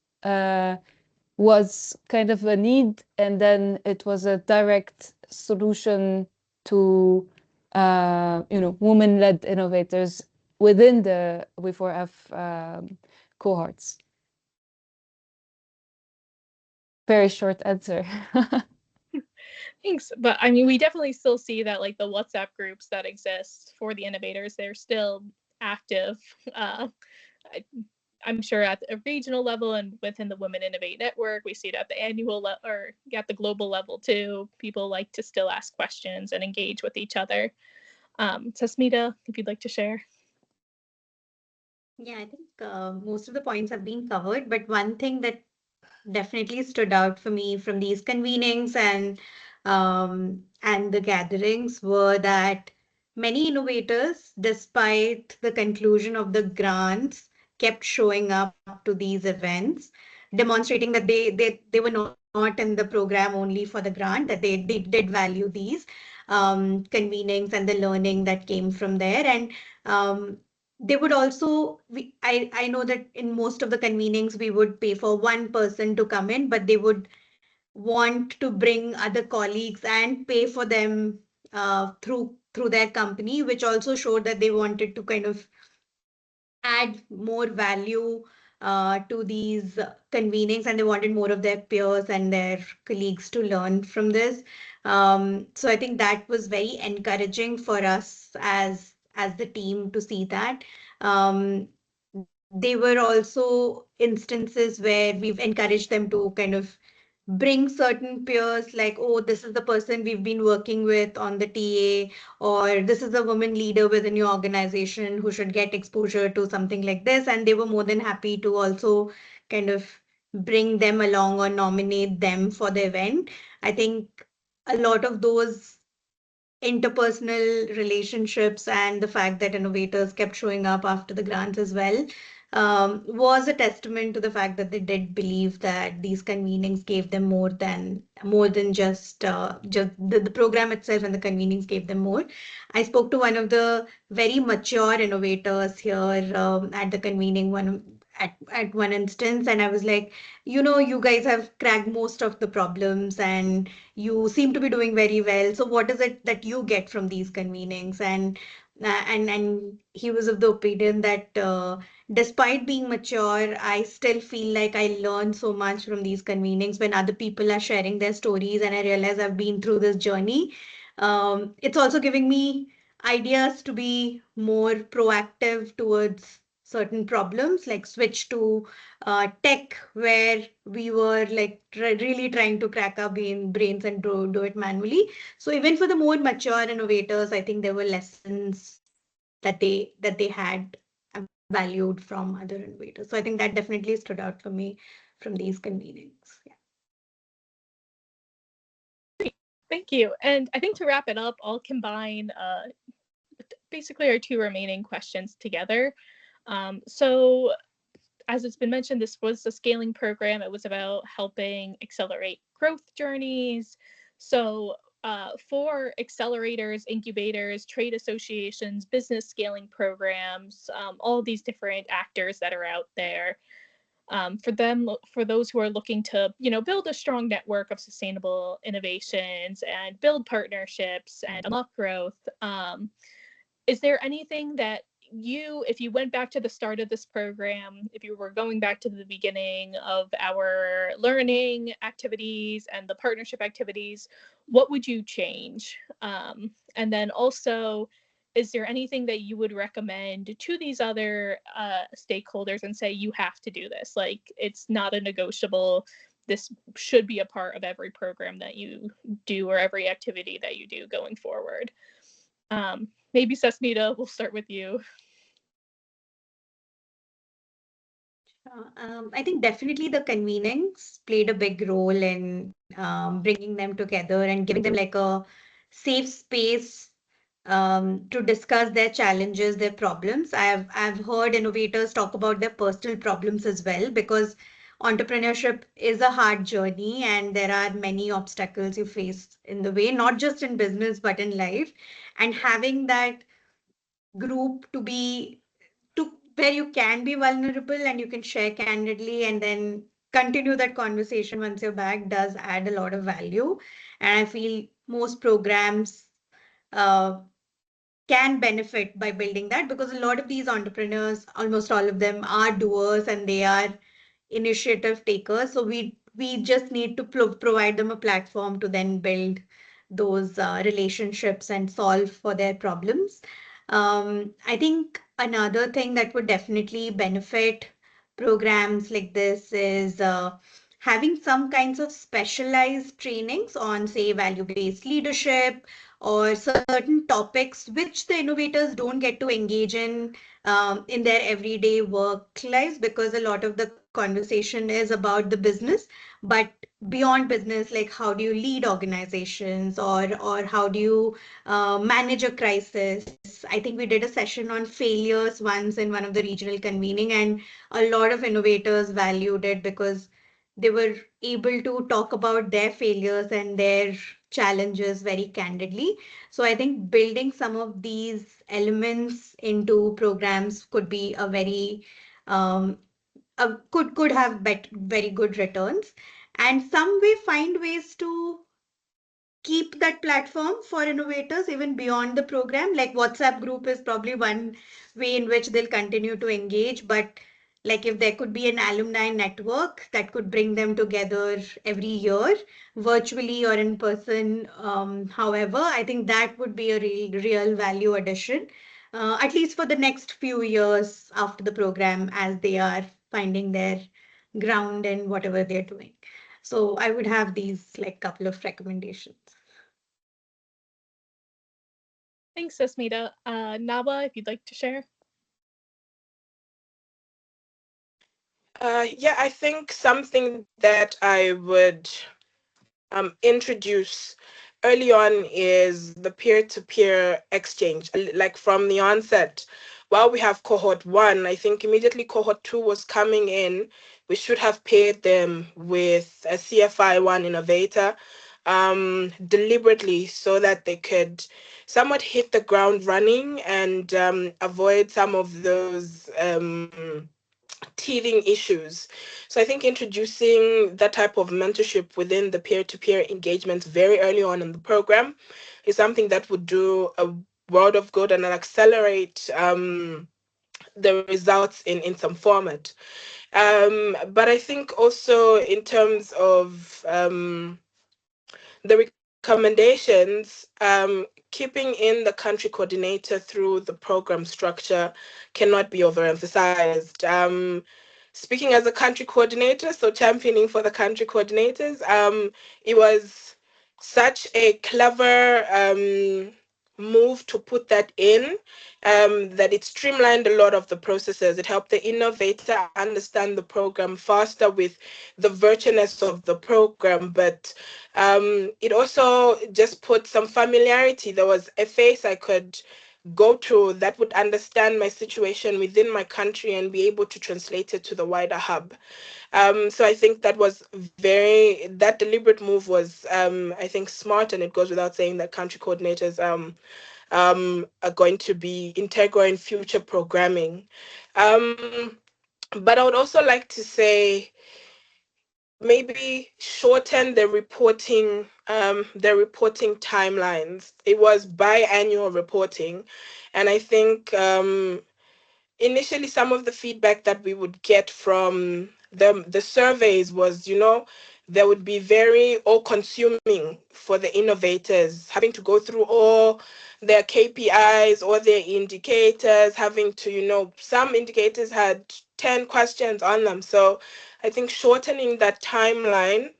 S4: was kind of a need, and then it was a direct solution to women-led innovators within the We4F cohorts. Very short answer.
S1: Thanks. But I mean, we definitely still see that like the WhatsApp groups that exist for the innovators, they're still active. I'm sure at a regional level and within the Women Innovate Network, we see it at the annual or at the global level too. People like to still ask questions and engage with each other. Tasmita, if you'd like to share.
S2: Yeah, I think most of the points have been covered, but one thing that definitely stood out for me from these convenings and the gatherings were that many innovators, despite the conclusion of the grants, kept showing up to these events, demonstrating that they were not in the program only for the grant, that they did value these convenings and the learning that came from there. And they would also, I know that in most of the convenings, we would pay for one person to come in, but they would want to bring other colleagues and pay for them through their company, which also showed that they wanted to kind of add more value to these convenings, and they wanted more of their peers and their colleagues to learn from this. So I think that was very encouraging for us as the team to see that. Um, they were also instances where we've encouraged them to kind of bring certain peers, like, oh, this is the person we've been working with on the TA, or this is a woman leader within your organization who should get exposure to something like this. And they were more than happy to also kind of bring them along or nominate them for the event. I think a lot of those interpersonal relationships and the fact that innovators kept showing up after the grants as well was a testament to the fact that they did believe that these convenings gave them more than just the program itself, and the convenings gave them more. I spoke to one of the very mature innovators here at the convening one at one instance, and I was like, you guys have cracked most of the problems, and you seem to be doing very well. So what is it that you get from these convenings? And he was of the opinion that despite being mature, I still feel like I learn so much from these convenings when other people are sharing their stories, and I realize I've been through this journey. It's also giving me ideas to be more proactive towards certain problems, like switch to tech, where we were like really trying to crack our brains and do it manually. So even for the more mature innovators, I think there were lessons that they had valued from other innovators. So I think that definitely stood out for me from these convenings. Yeah.
S1: Thank you. And I think to wrap it up, I'll combine basically our two remaining questions together. So as it's been mentioned, this was a scaling program. It was about helping accelerate growth journeys. So for accelerators, incubators, trade associations, business scaling programs, all these different actors that are out there, for those who are looking to, build a strong network of sustainable innovations and build partnerships and unlock growth, is there anything that if you went back to the start of this program, if you were going back to the beginning of our learning activities and the partnership activities, what would you change? And then also, is there anything that you would recommend to these other stakeholders and say, you have to do this? Like, it's not a negotiable. This should be a part of every program that you do or every activity that you do going forward. Maybe Sasmita, we'll start with you.
S2: I think definitely the convenings played a big role in bringing them together and giving them like a safe space to discuss their challenges, their problems. I've heard innovators talk about their personal problems as well, because entrepreneurship is a hard journey and there are many obstacles you face in the way, not just in business but in life. And having that group to where you can be vulnerable and you can share candidly and then continue that conversation once you're back does add a lot of value. And I feel most programs uh, can benefit by building that, because a lot of these entrepreneurs, almost all of them, are doers and they are initiative takers. So we just need to provide them a platform to then build those relationships and solve for their problems. I think another thing that would definitely benefit programs like this is having some kinds of specialized trainings on, say, value-based leadership or certain topics which the innovators don't get to engage in their everyday work lives, because a lot of the conversation is about the business. But beyond business, like how do you lead organizations, or how do you manage a crisis? I think we did a session on failures once in one of the regional convening, and a lot of innovators valued it because they were able to talk about their failures and their challenges very candidly. So I think building some of these elements into programs could be a very could have very good returns, and some way find ways to keep that platform for innovators even beyond the program. Like WhatsApp group is probably one way in which they'll continue to engage, but like if there could be an alumni network that could bring them together every year, virtually or in person, however, I think that would be a real value addition, at least for the next few years after the program as they are finding their ground in whatever they're doing. So I would have these like couple of recommendations.
S1: Thanks, Susmita. Naba, if you'd like to share.
S3: Yeah, I think something that I would introduce early on is the peer-to-peer exchange. Like from the onset, while we have cohort 1, I think immediately cohort 2 was coming in, we should have paired them with a CFI1 innovator deliberately so that they could somewhat hit the ground running and avoid some of those teething issues. So I think introducing that type of mentorship within the peer-to-peer engagement very early on in the program is something that would do a world of good and accelerate the results in some format. But I think also in terms of the recommendations, keeping in the country coordinator through the program structure cannot be overemphasized. Speaking as a country coordinator, so championing for the country coordinators, it was such a clever move to put that in, that it streamlined a lot of the processes. It helped the innovator understand the program faster with the virtualness of the program, but it also just put some familiarity. There was a face I could go to that would understand my situation within my country and be able to translate it to the wider hub. So I think that deliberate move was, I think, smart, and it goes without saying that country coordinators are going to be integral in future programming. But I would also like to say maybe shorten the reporting timelines. It was biannual reporting, and I think initially some of the feedback that we would get from the surveys was, there would be very all consuming for the innovators, having to go through all their KPIs or their indicators, having to, some indicators had 10 questions on them. So I think shortening that timeline,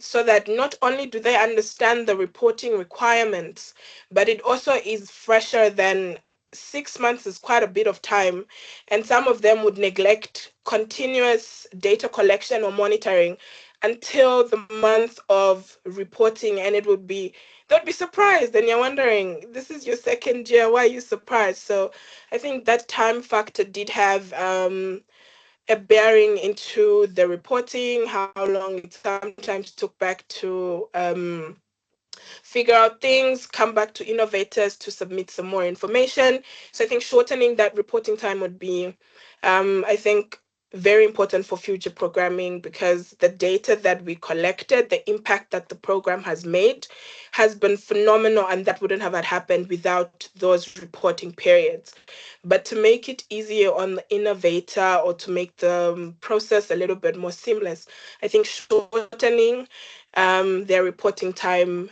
S3: so that not only do they understand the reporting requirements, but it also is fresher than 6 months is quite a bit of time, and some of them would neglect continuous data collection or monitoring until the month of reporting, and they'd be surprised, and you're wondering, this is your second year, why are you surprised? So I think that time factor did have a bearing into the reporting, how long it sometimes took back to figure out things, come back to innovators to submit some more information. So I think shortening that reporting time would be, I think, very important for future programming, because the data that we collected, the impact that the program has made has been phenomenal, and that wouldn't have happened without those reporting periods. But to make it easier on the innovator, or to make the process a little bit more seamless, I think shortening their reporting time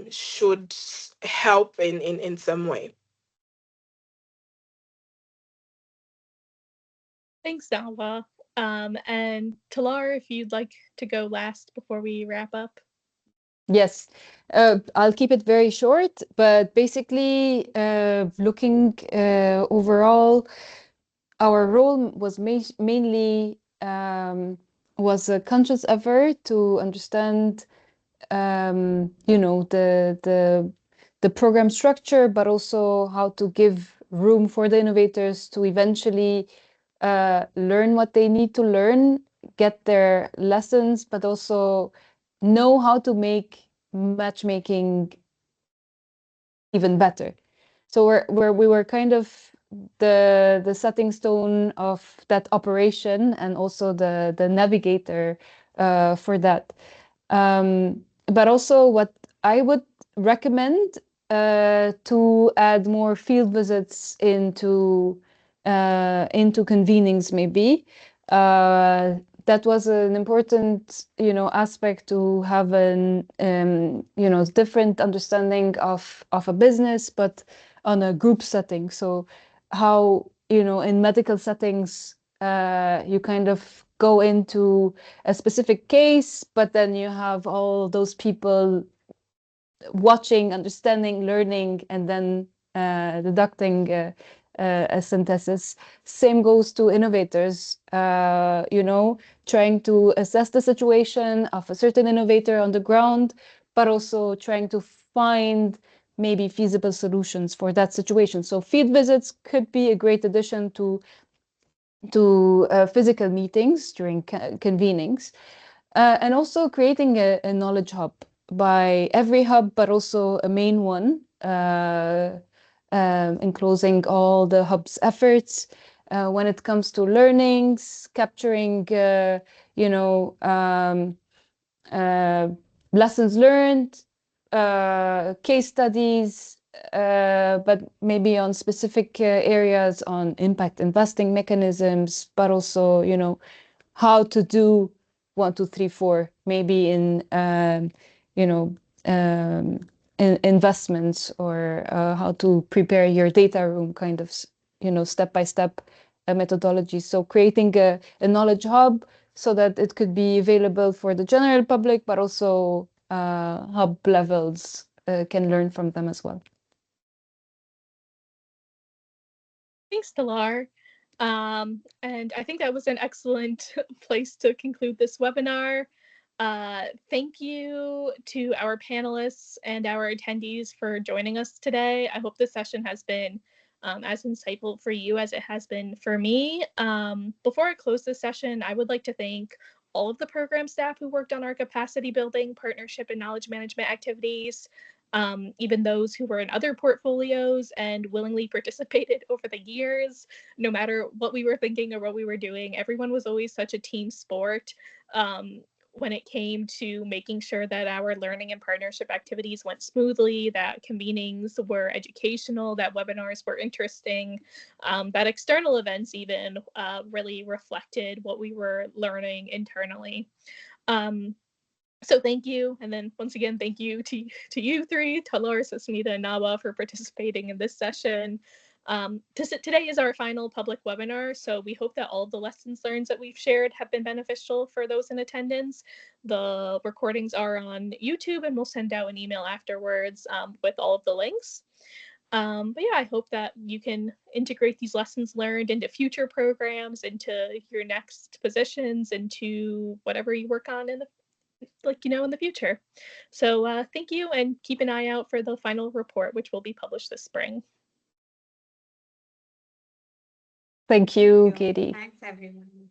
S3: should help in some way.
S1: Thanks, Naba. And Talar, if you'd like to go last before we wrap up.
S4: Yes, I'll keep it very short, but basically, looking overall, our role was mainly was a conscious effort to understand, the program structure, but also how to give room for the innovators to eventually learn what they need to learn, get their lessons, but also know how to make matchmaking even better. So we were kind of the setting stone of that operation, and also the navigator for that. But also what I would recommend to add more field visits into convenings, maybe. That was an important, aspect to have an, different understanding of a business, but on a group setting. So how, in medical settings, you kind of go into a specific case, but then you have all those people watching, understanding, learning, and then deducting a synthesis. Same goes to innovators, trying to assess the situation of a certain innovator on the ground, but also trying to find maybe feasible solutions for that situation. So field visits could be a great addition to physical meetings during convenings. And also creating a knowledge hub by every hub, but also a main one, enclosing all the hub's efforts when it comes to learnings, capturing, uh, lessons learned, case studies, but maybe on specific areas on impact investing mechanisms, but also, how to do 1, 2, 3, 4, maybe in you know in investments, or how to prepare your data room, kind of step by step methodology. So creating a knowledge hub so that it could be available for the general public, but also hub levels can learn from them as well.
S1: Thanks, Talar. And I think that was an excellent place to conclude this webinar. Thank you to our panelists and our attendees for joining us today. I hope this session has been as insightful for you as it has been for me. Before I close this session, I would like to thank all of the program staff who worked on our capacity building, partnership, and knowledge management activities. Even those who were in other portfolios and willingly participated over the years, no matter what we were thinking or what we were doing. Everyone was always such a team sport when it came to making sure that our learning and partnership activities went smoothly, that convenings were educational, that webinars were interesting, that external events even really reflected what we were learning internally. So thank you. And then once again, thank you to you three, Talar, Susmita, and Nawa, for participating in this session. Today is our final public webinar, so we hope that all of the lessons learned that we've shared have been beneficial for those in attendance. The recordings are on YouTube, and we'll send out an email afterwards with all of the links. But yeah, I hope that you can integrate these lessons learned into future programs, into your next positions, into whatever you work on in the future. So thank you, and keep an eye out for the final report, which will be published this spring.
S4: Thank you, Katie.
S2: Thanks, everyone.